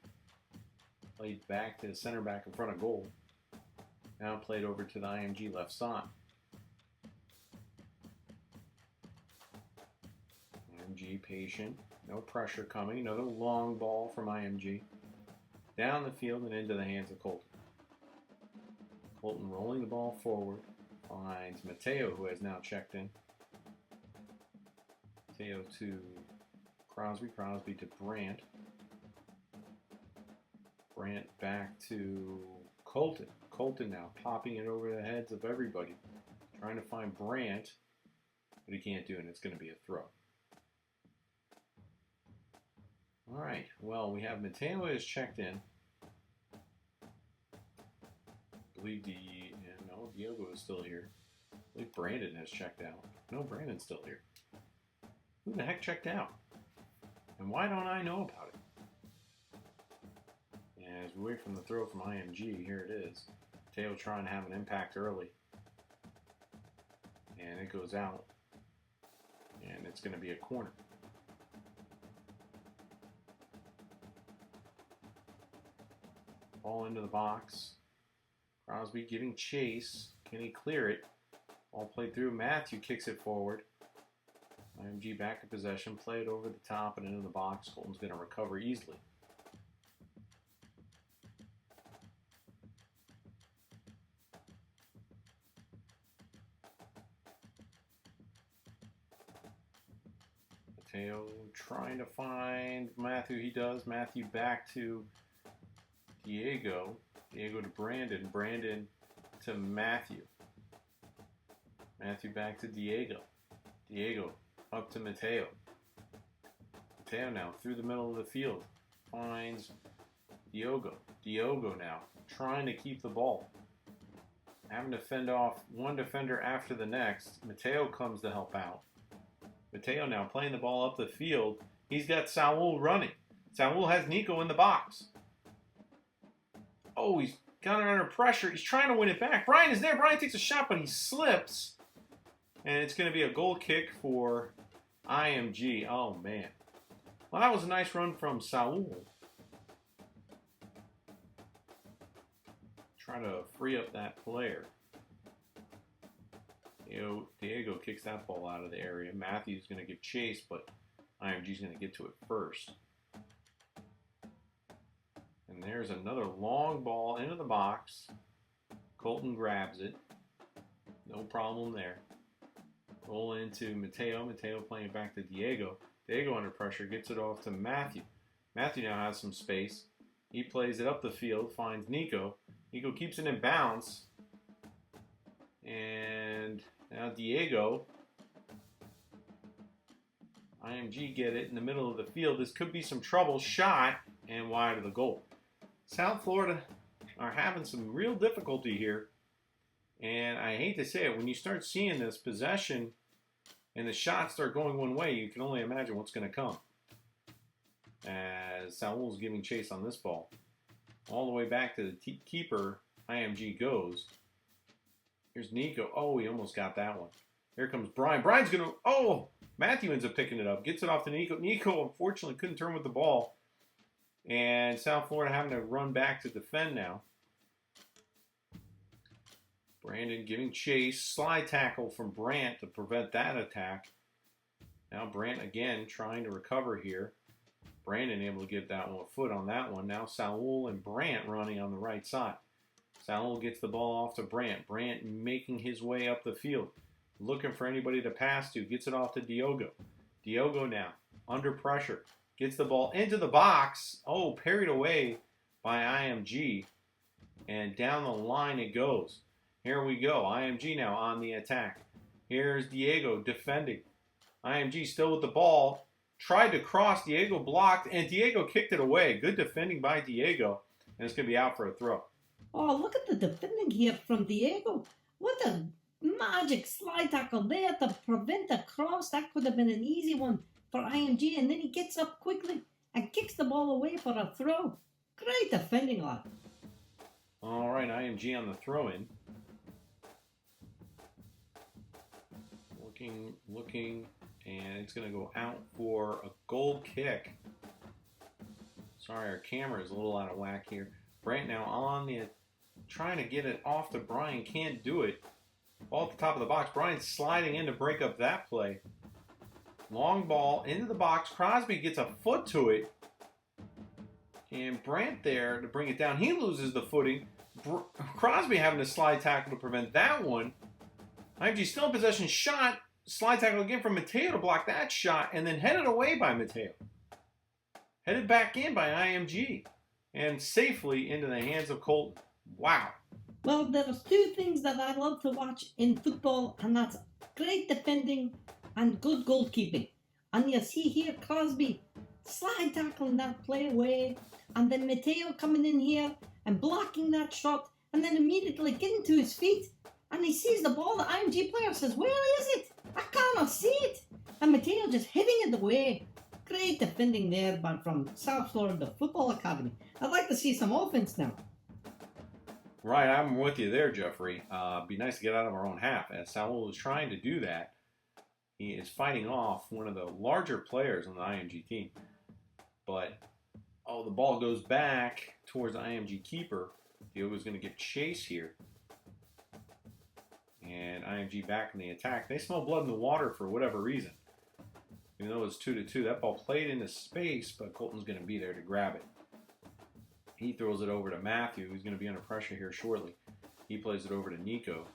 Played back to the center back in front of goal. Now played over to the IMG left side. IMG patient. No pressure coming. Another long ball from IMG. Down the field and into the hands of Colton. Colton rolling the ball forward. Finds Mateo, who has now checked in. Mateo to Crosby. Crosby to Brandt. Brandt back to Colton. Colton now popping it over the heads of everybody. Trying to find Brandt, but he can't do it, and it's going to be a throw. All right, well, we have Mateo is checked in. I believe no, Diego is still here. I believe Brandon has checked out. No, Brandon's still here. Who the heck checked out? And why don't I know about it? And as we wait from the throw from IMG, here it is. Mateo trying to have an impact early. And it goes out. And it's going to be a corner. Ball into the box. Crosby giving chase. Can he clear it? Ball played through. Matthew kicks it forward. IMG back in possession. Play it over the top and into the box. Colton's going to recover easily. Mateo trying to find Matthew. He does. Matthew back to Diego. Diego to Brandon. Brandon to Matthew. Matthew back to Diego. Diego up to Mateo. Mateo now through the middle of the field. Finds Diogo. Diogo now trying to keep the ball. Having to fend off one defender after the next. Mateo comes to help out. Mateo now playing the ball up the field. He's got Saul running. Saul has Nico in the box. Oh, he's got it under pressure. He's trying to win it back. Brian is there. Brian takes a shot, but he slips. And it's going to be a goal kick for IMG. Oh, man. Well, that was a nice run from Saul. Try to free up that player. Diego kicks that ball out of the area. Matthew's going to give chase, but IMG's going to get to it first. And there's another long ball into the box. Colton grabs it. No problem there. Roll into Mateo. Mateo playing it back to Diego. Diego under pressure gets it off to Matthew. Matthew now has some space. He plays it up the field, finds Nico. Nico keeps it in bounds. And now Diego. IMG get it in the middle of the field. This could be some trouble. Shot and wide of the goal. South Florida are having some real difficulty here. And I hate to say it, when you start seeing this possession and the shots start going one way, you can only imagine what's going to come. As Saul's giving chase on this ball. All the way back to the keeper, IMG goes. Here's Nico. Oh, he almost got that one. Here comes Brian. Brian's going to... Oh, Matthew ends up picking it up. Gets it off to Nico. Nico, unfortunately, couldn't turn with the ball. And South Florida having to run back to defend now. Brandon giving chase. Slide tackle from Brant to prevent that attack. Now Brant again trying to recover here. Brandon able to get that one foot on that one. Now Saul and Brant running on the right side. Saul gets the ball off to Brant. Brant making his way up the field. Looking for anybody to pass to. Gets it off to Diogo. Diogo now under pressure. Gets the ball into the box. Oh, parried away by IMG. And down the line it goes. Here we go. IMG now on the attack. Here's Diego defending. IMG still with the ball. Tried to cross. Diego blocked. And Diego kicked it away. Good defending by Diego. And it's going to be out for a throw. Oh, look at the defending here from Diego. What a magic slide tackle there to prevent the cross. That could have been an easy one for IMG. And then he gets up quickly and kicks the ball away for a throw. Great defending, lad. All right, IMG on the throw-in. Looking, and it's going to go out for a goal kick. Sorry, our camera is a little out of whack here. Brant now on the... Trying to get it off to Brian. Can't do it. Ball at the top of the box. Brian sliding in to break up that play. Long ball into the box. Crosby gets a foot to it. And Brant there to bring it down. He loses the footing. Crosby having to slide tackle to prevent that one. IMG still in possession. Shot. Slide tackle again from Mateo to block that shot. And then headed away by Mateo. Headed back in by IMG. And safely into the hands of Colton. Wow. Well, there's two things that I love to watch in football, and that's great defending and good goalkeeping. And you see here Crosby slide tackling that play away, and then Mateo coming in here and blocking that shot, and then immediately getting to his feet, and he sees the ball. The IMG player says, "Where is it? I cannot see it." And Mateo just hitting it away. Great defending there from South Florida Football Academy. I'd like to see some offense now. Right, I'm with you there, Jeffrey. Be nice to get out of our own half. As Saul is trying to do that, he is fighting off one of the larger players on the IMG team. But, oh, the ball goes back towards the IMG keeper. Diogo's going to give chase here. And IMG back in the attack. They smell blood in the water for whatever reason. Even though it was 2-2, that ball played into space, but Colton's going to be there to grab it. He throws it over to Matthew, who's going to be under pressure here shortly. He plays it over to Nico.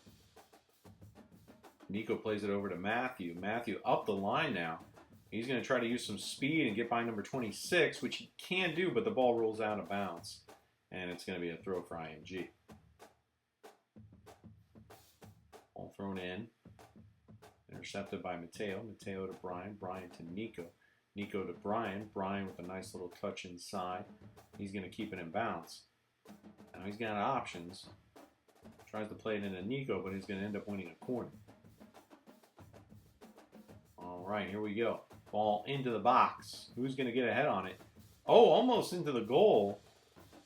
Nico plays it over to Matthew. Matthew up the line now. He's going to try to use some speed and get by number 26, which he can do, but the ball rolls out of bounds. And it's going to be a throw for IMG. Ball thrown in. Intercepted by Mateo. Mateo to Brian. Brian to Nico. Nico to Brian. Brian with a nice little touch inside. He's going to keep it in bounds. Now he's got options. Tries to play it into Nico, but he's going to end up winning a corner. All right, here we go. Ball into the box. Who's going to get ahead on it? Oh, almost into the goal.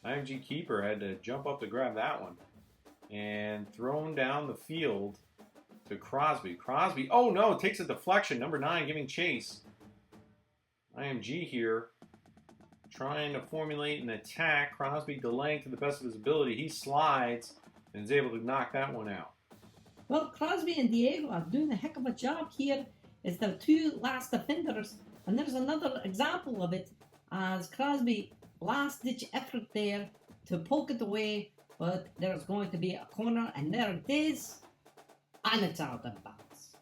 IMG keeper had to jump up to grab that one. And thrown down the field to Crosby. Crosby, oh no, takes a deflection. Number 9 giving chase. IMG here trying to formulate an attack. Crosby delaying to the best of his ability. He slides and is able to knock that one out. Well, Crosby and Diego are doing a heck of a job here as the two last defenders. And there's another example of it as Crosby last-ditch effort there to poke it away. But there's going to be a corner, and there it is. And it's out of bounds.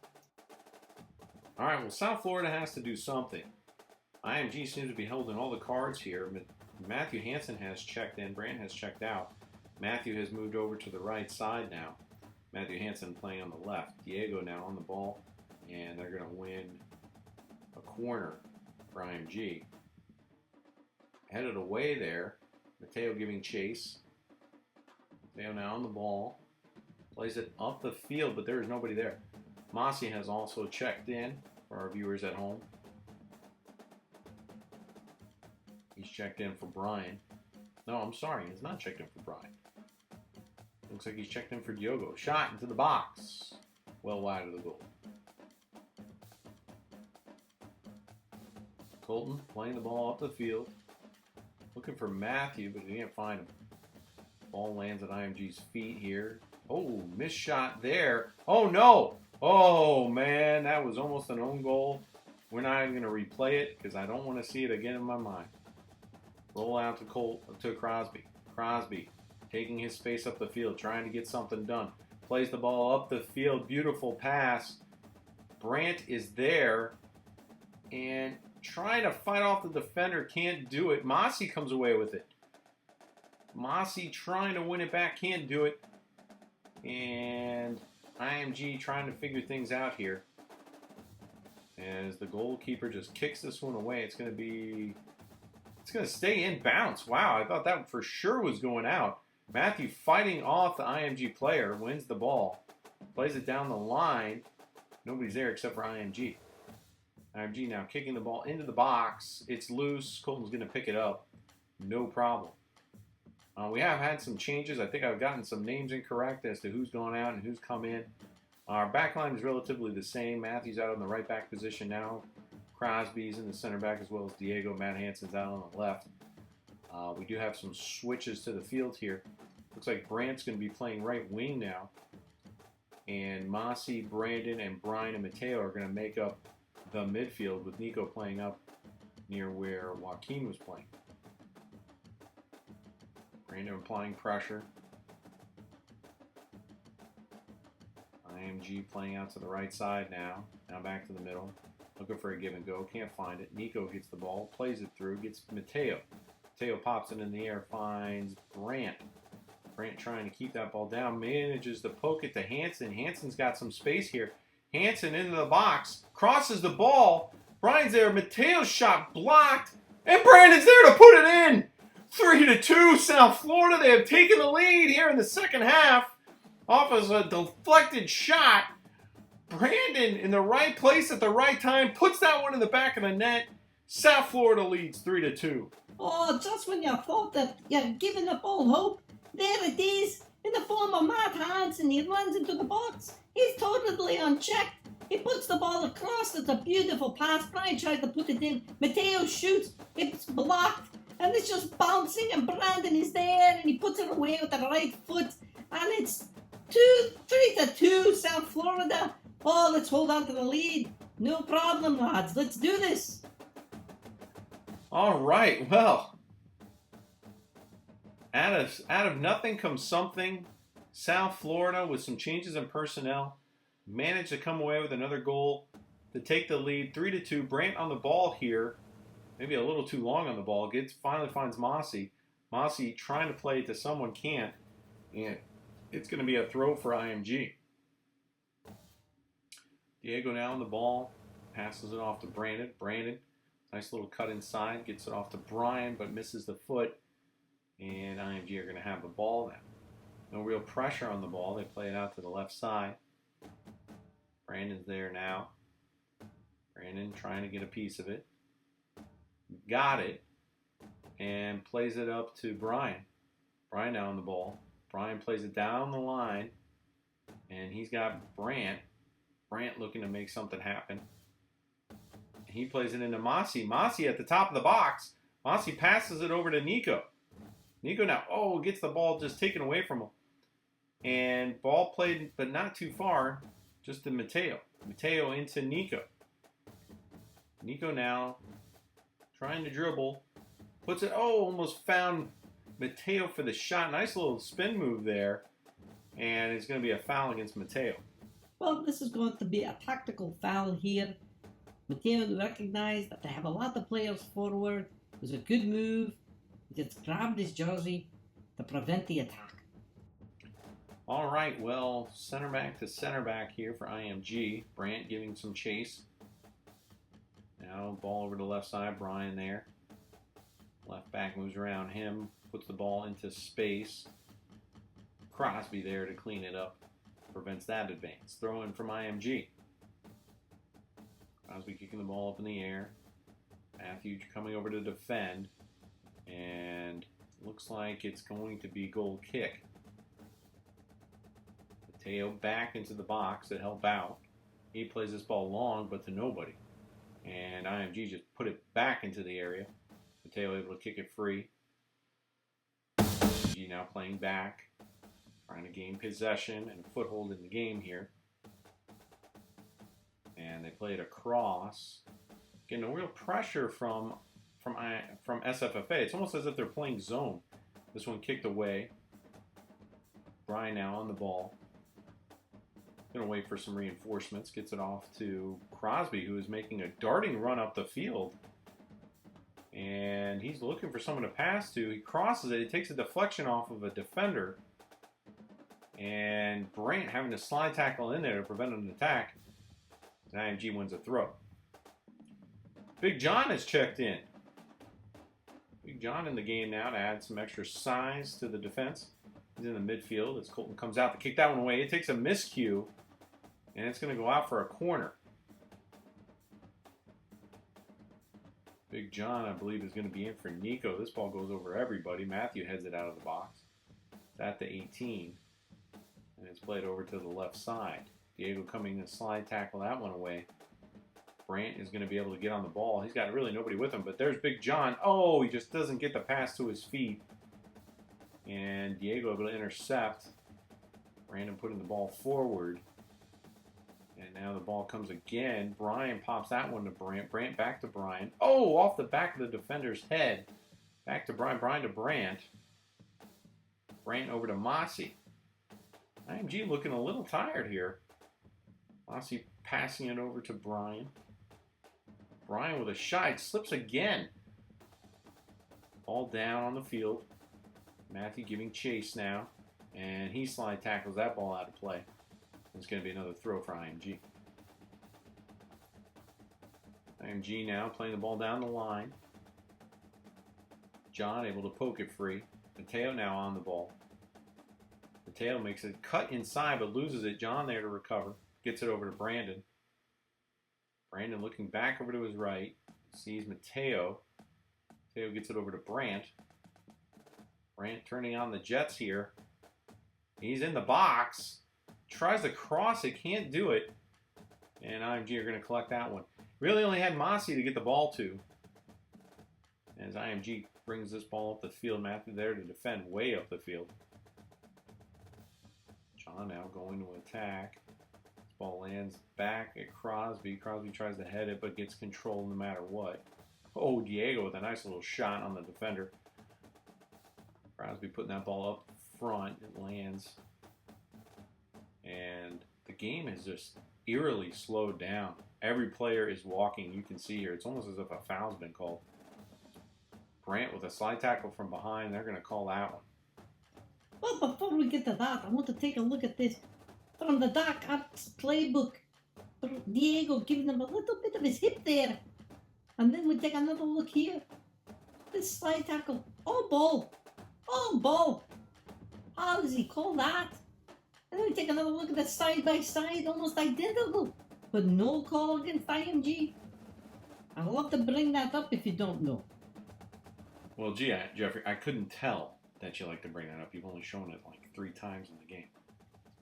All right, well, South Florida has to do something. IMG seems to be holding all the cards here. Matthew Hansen has checked in. Brant has checked out. Matthew has moved over to the right side now. Matthew Hansen playing on the left. Diego now on the ball. And they're going to win a corner for IMG. Headed away there. Mateo giving chase. Mateo now on the ball. Plays it up the field, but there is nobody there. Mossy has also checked in for our viewers at home. He's checked in for Brian. No, I'm sorry. He's not checked in for Brian. Looks like he's checked in for Diogo. Shot into the box. Well wide of the goal. Colton playing the ball up the field. Looking for Matthew, but he can't find him. Ball lands at IMG's feet here. Oh, missed shot there. Oh, no. Oh, man, that was almost an own goal. We're not even going to replay it because I don't want to see it again in my mind. Roll out to Crosby. Crosby taking his space up the field, trying to get something done. Plays the ball up the field. Beautiful pass. Brandt is there and trying to fight off the defender. Can't do it. Mossy comes away with it. Mossy trying to win it back. Can't do it. And IMG trying to figure things out here. As the goalkeeper just kicks this one away. It's going to stay in bounce. Wow, I thought that for sure was going out. Matthew fighting off the IMG player, wins the ball, plays it down the line. Nobody's there except for IMG. IMG now kicking the ball into the box. It's loose. Colton's going to pick it up. No problem. We have had some changes. I think I've gotten some names incorrect as to who's gone out and who's come in. Our back line is relatively the same. Matthew's out on the right back position now. Crosby's in the center back as well as Diego. Matt Hansen's out on the left. We do have some switches to the field here. Looks like Brandt's going to be playing right wing now. And Mossy, Brandon, and Brian and Mateo are going to make up the midfield with Nico playing up near where Joaquin was playing. Brandon applying pressure. IMG playing out to the right side now. Now back to the middle. Looking for a give and go. Can't find it. Nico gets the ball. Plays it through. Gets Mateo. Mateo pops it in the air. Finds Brandt. Brandt trying to keep that ball down. Manages to poke it to Hansen. Hansen's got some space here. Hansen into the box. Crosses the ball. Brian's there. Mateo's shot blocked. And Brandon's there to put it in. 3-2 South Florida. They have taken the lead here in the second half. Off as a deflected shot. Brandon in the right place at the right time puts that one in the back of the net. South Florida leads 3-2. Oh, just when you thought that you're giving up all hope, there it is, in the form of Matt Hansen. He runs into the box. He's totally unchecked. He puts the ball across. It's a beautiful pass. Brian tries to put it in. Mateo shoots. It's blocked. And it's just bouncing, and Brandon is there, and he puts it away with the right foot. And it's 3-2 South Florida. Oh, let's hold on to the lead. No problem, lads. Let's do this. All right. Well, out of nothing comes something. South Florida, with some changes in personnel, managed to come away with another goal to take the lead. 3-2. Brandt on the ball here. Maybe a little too long on the ball. Finally finds Mossy. Mossy trying to play it to someone, can't. And it's going to be a throw for IMG. Diego now on the ball. Passes it off to Brandon. Brandon, nice little cut inside. Gets it off to Brian, but misses the foot. And IMG are going to have the ball now. No real pressure on the ball. They play it out to the left side. Brandon's there now. Brandon trying to get a piece of it. Got it. And plays it up to Brian. Brian now on the ball. Brian plays it down the line. And he's got Brandt. Brandt looking to make something happen. He plays it into Mossy. Mossy at the top of the box. Mossy passes it over to Nico. Nico now, gets the ball just taken away from him. And ball played, but not too far, just to Mateo. Mateo into Nico. Nico now trying to dribble. Puts it, almost found Mateo for the shot. Nice little spin move there. And it's going to be a foul against Mateo. Well, this is going to be a tactical foul here. Mateo recognized that they have a lot of players forward. It was a good move. He just grabbed his jersey to prevent the attack. All right, well, center back to center back here for IMG. Brandt giving some chase. Now ball over to the left side. Brian there. Left back moves around him. Puts the ball into space. Crosby there to clean it up. Prevents that advance. Throw in from IMG. Crosby kicking the ball up in the air. Matthew coming over to defend. And looks like it's going to be goal kick. Mateo back into the box to help out. He plays this ball long, but to nobody. And IMG just put it back into the area. Mateo able to kick it free. IMG now playing back, trying to gain possession and a foothold in the game here. And they play it across. Getting a real pressure from SFFA. It's almost as if they're playing zone. This one kicked away. Brian now on the ball. Gonna wait for some reinforcements. Gets it off to Crosby, who is making a darting run up the field. And he's looking for someone to pass to. He crosses it. He takes a deflection off of a defender. And Brant having to slide tackle in there to prevent an attack. And IMG wins a throw. Big John has checked in. Big John in the game now to add some extra size to the defense. He's in the midfield as Colton comes out to kick that one away. It takes a miscue, and it's going to go out for a corner. Big John, I believe, is going to be in for Nico. This ball goes over everybody. Matthew heads it out of the box. It's at the 18, and it's played over to the left side. Diego coming to slide tackle that one away. Brant is going to be able to get on the ball. He's got really nobody with him, but there's Big John. Oh, he just doesn't get the pass to his feet. And Diego able to intercept. Brandon putting the ball forward. And now the ball comes again. Brian pops that one to Brant. Brant back to Brian. Oh, off the back of the defender's head. Back to Brian. Brian to Brant. Brant over to Mossy. IMG looking a little tired here. Mossy passing it over to Brian. Brian with a shot. It slips again. Ball down on the field. Matthew giving chase now. And he slide tackles that ball out of play. It's going to be another throw for IMG. IMG now playing the ball down the line. John able to poke it free. Mateo now on the ball. Mateo makes a cut inside but loses it. John there to recover. Gets it over to Brandon. Brandon looking back over to his right. Sees Mateo. Mateo gets it over to Brant. Brant turning on the Jets here. He's in the box. Tries to cross it. Can't do it. And IMG are going to collect that one. Really only had Mossy to get the ball to. As IMG brings this ball up the field. Matthew there to defend way up the field. John now going to attack. This ball lands back at Crosby. Crosby tries to head it but gets control no matter what. Oh, Diego with a nice little shot on the defender. Crosby putting that ball up front. It lands. And the game has just eerily slowed down. Every player is walking. You can see here. It's almost as if a foul's been called. Brant with a slide tackle from behind. They're going to call that one. Well, before we get to that, I want to take a look at this from the Dark Arts playbook. Diego giving him a little bit of his hip there. And then we take another look here. This slide tackle. Oh, ball. Oh, ball. How does he call that? And then we take another look at the side by side, almost identical. But no call against IMG. I'd love to bring that up if you don't know. Well, gee, Jeffrey, I couldn't tell that you like to bring that up. You've only shown it like 3 times in the game.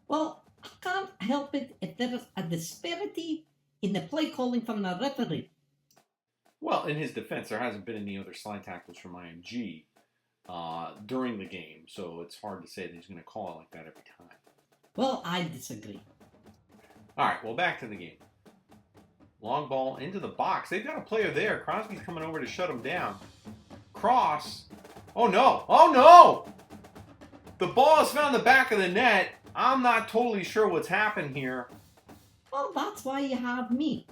Well, I can't help it if there is a disparity in the play calling from the referee. Well, in his defense, there hasn't been any other slide tackles from IMG during the game, so it's hard to say that he's going to call it like that every time. Well, I disagree. All right, well, back to the game. Long ball into the box. They've got a player there. Crosby's coming over to shut him down. Cross. Oh, no. Oh, no! The ball is found in the back of the net. I'm not totally sure what's happened here. Well, that's why you have me.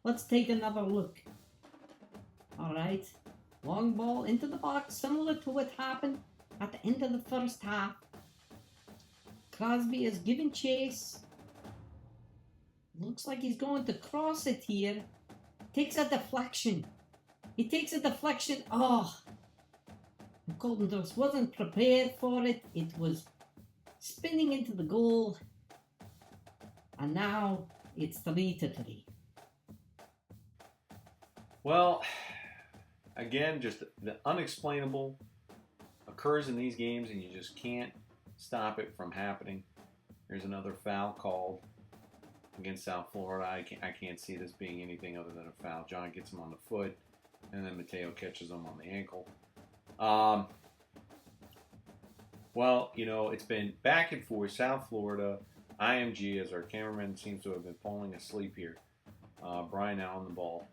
Let's take another look. All right. Long ball into the box, similar to what happened at the end of the first half. Crosby is giving chase. Looks like he's going to cross it here. Takes a deflection. He takes a deflection. Oh. Colton just wasn't prepared for it. It was spinning into the goal. And now it's 3-3. Well, again, just the unexplainable occurs in these games and you just can't stop it from happening. Here's another foul called against South Florida. I can't see this being anything other than a foul. John gets him on the foot, and then Mateo catches him on the ankle. Well, you know, it's been back and forth. South Florida, IMG, as our cameraman seems to have been falling asleep here. Brian now on the ball.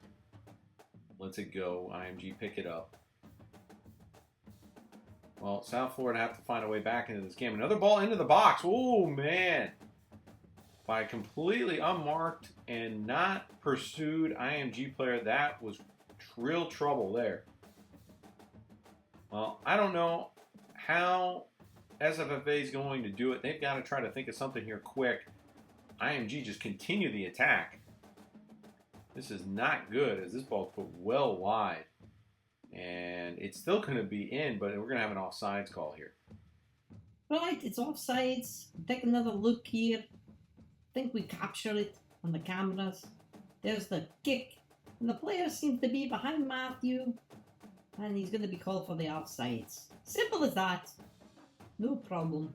Lets it go. IMG pick it up. Well, South Florida have to find a way back into this game. Another ball into the box. Oh, man. By a completely unmarked and not pursued IMG player. That was real trouble there. Well, I don't know how SFFA is going to do it. They've got to try to think of something here quick. IMG just continue the attack. This is not good as this ball's put well wide. And it's still going to be in, but we're going to have an offsides call here. Right, it's offsides. Take another look here. I think we capture it on the cameras. There's the kick. And the player seems to be behind Matthew. And he's going to be called for the offsides. Simple as that. No problem.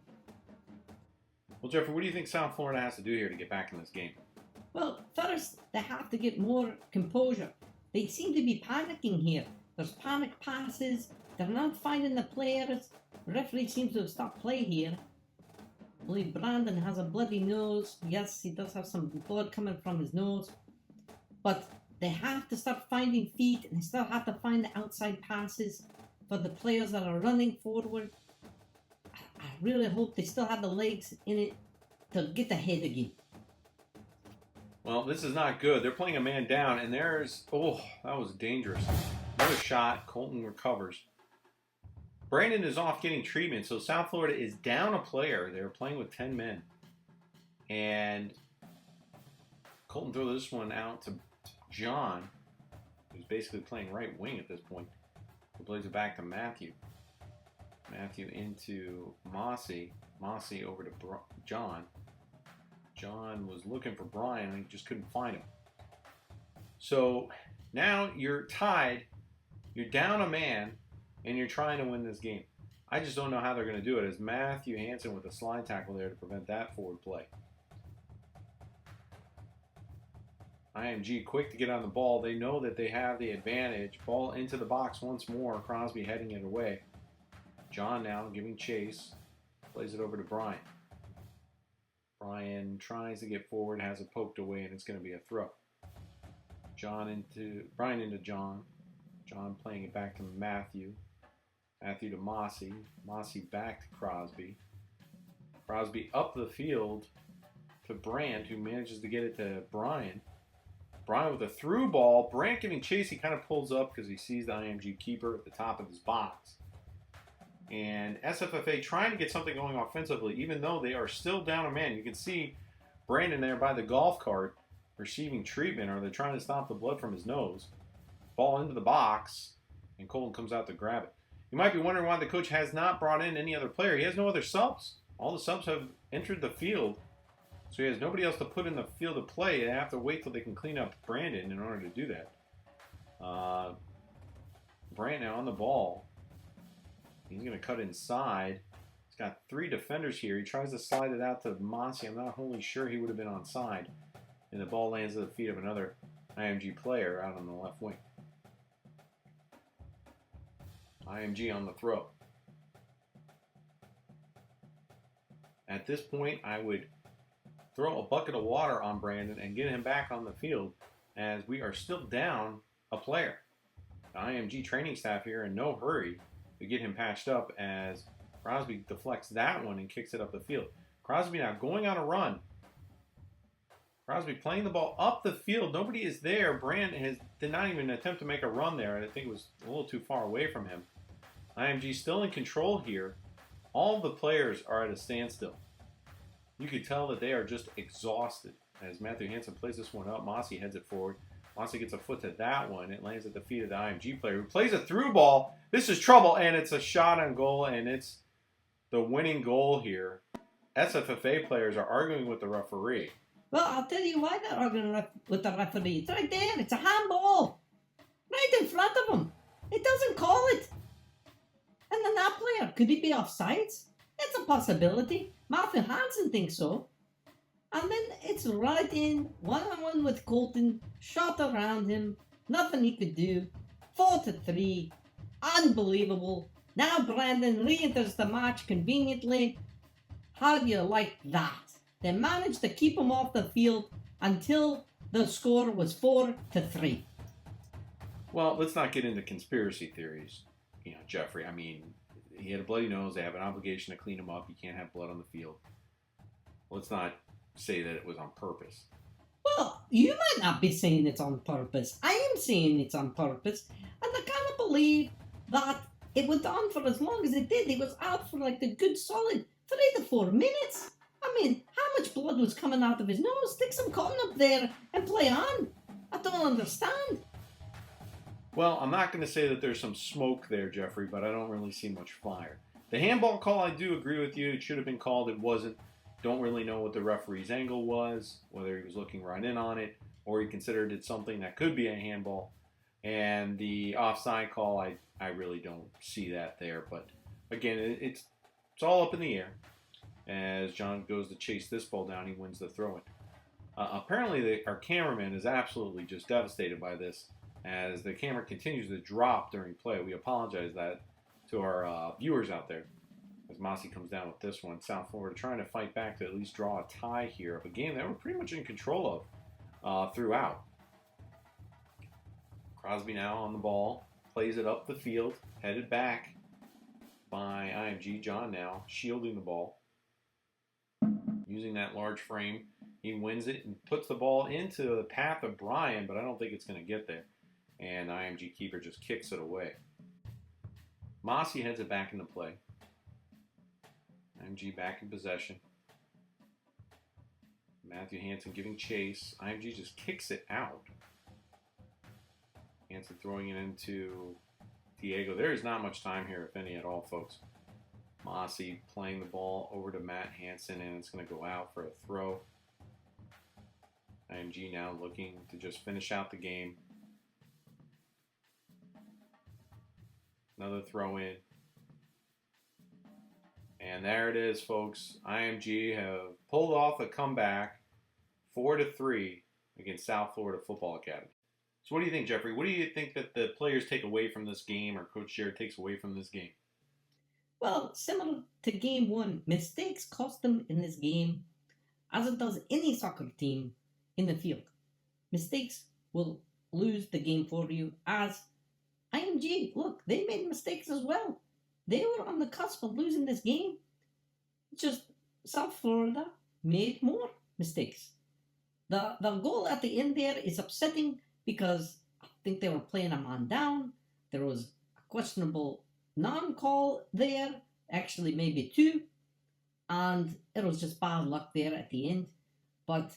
Well, Jeffrey, what do you think South Florida has to do here to get back in this game? Well, first, they have to get more composure. They seem to be panicking here. There's panic passes. They're not finding the players. The referee seems to have stopped play here. I believe Brandon has a bloody nose. Yes, he does have some blood coming from his nose. But they have to start finding feet, and they still have to find the outside passes for the players that are running forward. I really hope they still have the legs in it to get ahead again. Well, this is not good. They're playing a man down, and there's... Oh, that was dangerous. Another shot. Colton recovers. Brandon is off getting treatment, so South Florida is down a player. They're playing with 10 men. And Colton throws this one out to John, who's basically playing right wing at this point. He plays it back to Matthew. Matthew into Mossy. Mossy over to John. John was looking for Brian and he just couldn't find him. So now you're tied. You're down a man and you're trying to win this game. I just don't know how they're going to do it as Matthew Hansen with a slide tackle there to prevent that forward play. IMG quick to get on the ball. They know that they have the advantage. Ball into the box once more. Crosby heading it away. John now giving chase. Plays it over to Brian. Brian tries to get forward, has it poked away, and it's going to be a throw. Brian into John. John playing it back to Matthew. Matthew to Mossy. Mossy back to Crosby. Crosby up the field to Brandt, who manages to get it to Brian. Brian with a through ball. Brandt giving chase. He kind of pulls up because he sees the IMG keeper at the top of his box. And SFFA trying to get something going offensively, even though they are still down a man. You can see Brandon there by the golf cart receiving treatment, or they're trying to stop the blood from his nose. Ball into the box, and Colton comes out to grab it. You might be wondering why the coach has not brought in any other player. He has no other subs. All the subs have entered the field, so he has nobody else to put in the field to play. They have to wait till they can clean up Brandon in order to do that. Brandon now on the ball. He's going to cut inside. He's got 3 defenders here. He tries to slide it out to Mossy. I'm not wholly sure he would have been onside. And the ball lands at the feet of another IMG player out on the left wing. IMG on the throw. At this point, I would throw a bucket of water on Brandon and get him back on the field as we are still down a player. The IMG training staff here in no hurry to get him patched up as Crosby deflects that one and kicks it up the field. Crosby now going on a run. Crosby playing the ball up the field. Nobody is there. Brand did not even attempt to make a run there. I think it was a little too far away from him. IMG still in control here. All the players are at a standstill. You could tell that they are just exhausted as Matthew Hansen plays this one up. Mossy heads it forward. Mossy gets a foot to that one. It lands at the feet of the IMG player who plays a through ball. This is trouble, and it's a shot on goal, and it's the winning goal here. SFFA players are arguing with the referee. Well, I'll tell you why they're arguing with the referee. It's right there. It's a handball. Right in front of him. It doesn't call it. And then that player, could he be offsides? It's a possibility. Matthew Hansen thinks so. And then it's right in, one-on-one with Colton, shot around him, nothing he could do. 4-3, unbelievable. Now Brandon re-enters the match conveniently. How do you like that? They managed to keep him off the field until the score was 4-3. Well, let's not get into conspiracy theories, Jeffrey. I mean, he had a bloody nose. They have an obligation to clean him up. You can't have blood on the field. Let's not say that it was on purpose. Well, you might not be saying it's on purpose. I am saying it's on purpose. And I can't believe that it went on for as long as it did. He was out for like a good solid 3 to 4 minutes. I mean, how much blood was coming out of his nose? Stick some cotton up there and play on. I don't understand. Well, I'm not going to say that there's some smoke there, Jeffrey, but I don't really see much fire. The handball call, I do agree with you. It should have been called. It wasn't. Don't really know what the referee's angle was, whether he was looking right in on it or he considered it something that could be a handball. And the offside call, I really don't see that there. But again, it's all up in the air. As John goes to chase this ball down, he wins the throw-in. Apparently, our cameraman is absolutely just devastated by this. As the camera continues to drop during play, we apologize that to our viewers out there. As Mossy comes down with this one, South Florida trying to fight back to at least draw a tie here of a game they were pretty much in control of throughout. Crosby now on the ball, plays it up the field, headed back by IMG. John now shielding the ball, using that large frame. He wins it and puts the ball into the path of Brian, but I don't think it's going to get there. And IMG keeper just kicks it away. Mossy heads it back into play. IMG back in possession. Matthew Hansen giving chase. IMG just kicks it out. Hansen throwing it into Diego. There is not much time here, if any at all, folks. Mossy playing the ball over to Matt Hansen, and it's going to go out for a throw. IMG now looking to just finish out the game. Another throw in. And there it is, folks. IMG have pulled off a comeback 4-3 against South Florida Football Academy. So what do you think, Jeffrey? What do you think that the players take away from this game, or Coach Jared takes away from this game? Well, similar to game one, mistakes cost them in this game, as it does any soccer team in the field. Mistakes will lose the game for you, as IMG, look, they made mistakes as well. They were on the cusp of losing this game. Just South Florida made more mistakes. The goal at the end there is upsetting because I think they were playing a man down. There was a questionable non-call there, actually maybe two, and it was just bad luck there at the end. But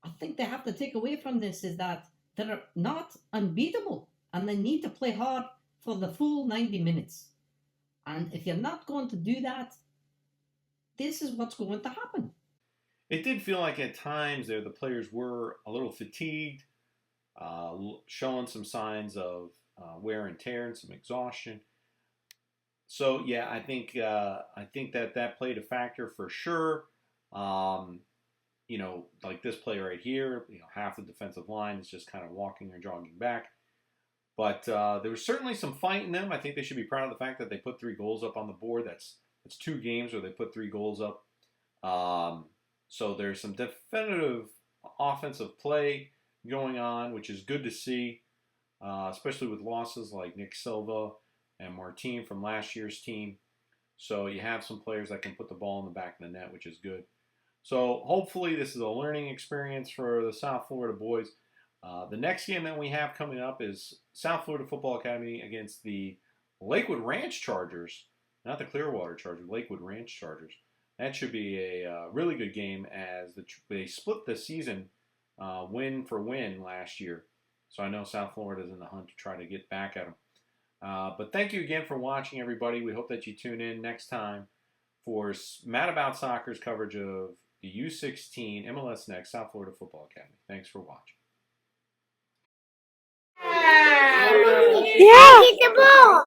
I think they have to take away from this is that they're not unbeatable and they need to play hard for the full 90 minutes. And if you're not going to do that, this is what's going to happen. It did feel like at times there the players were a little fatigued, showing some signs of wear and tear and some exhaustion. So yeah, I think that played a factor for sure. Like this play right here, half the defensive line is just kind of walking or jogging back. But there was certainly some fight in them. I think they should be proud of the fact that they put 3 goals up on the board. That's 2 games where they put 3 goals up. So there's some definitive offensive play going on, which is good to see, especially with losses like Nick Silva and Martin from last year's team. So you have some players that can put the ball in the back of the net, which is good. So hopefully this is a learning experience for the South Florida boys. The next game that we have coming up is South Florida Football Academy against the Lakewood Ranch Chargers, not the Clearwater Chargers, Lakewood Ranch Chargers. That should be a really good game as they split the season win for win last year. So I know South Florida is in the hunt to try to get back at them. But thank you again for watching, everybody. We hope that you tune in next time for Mad About Soccer's coverage of the U16 MLS Next South Florida Football Academy. Thanks for watching. Yeah. Get the ball.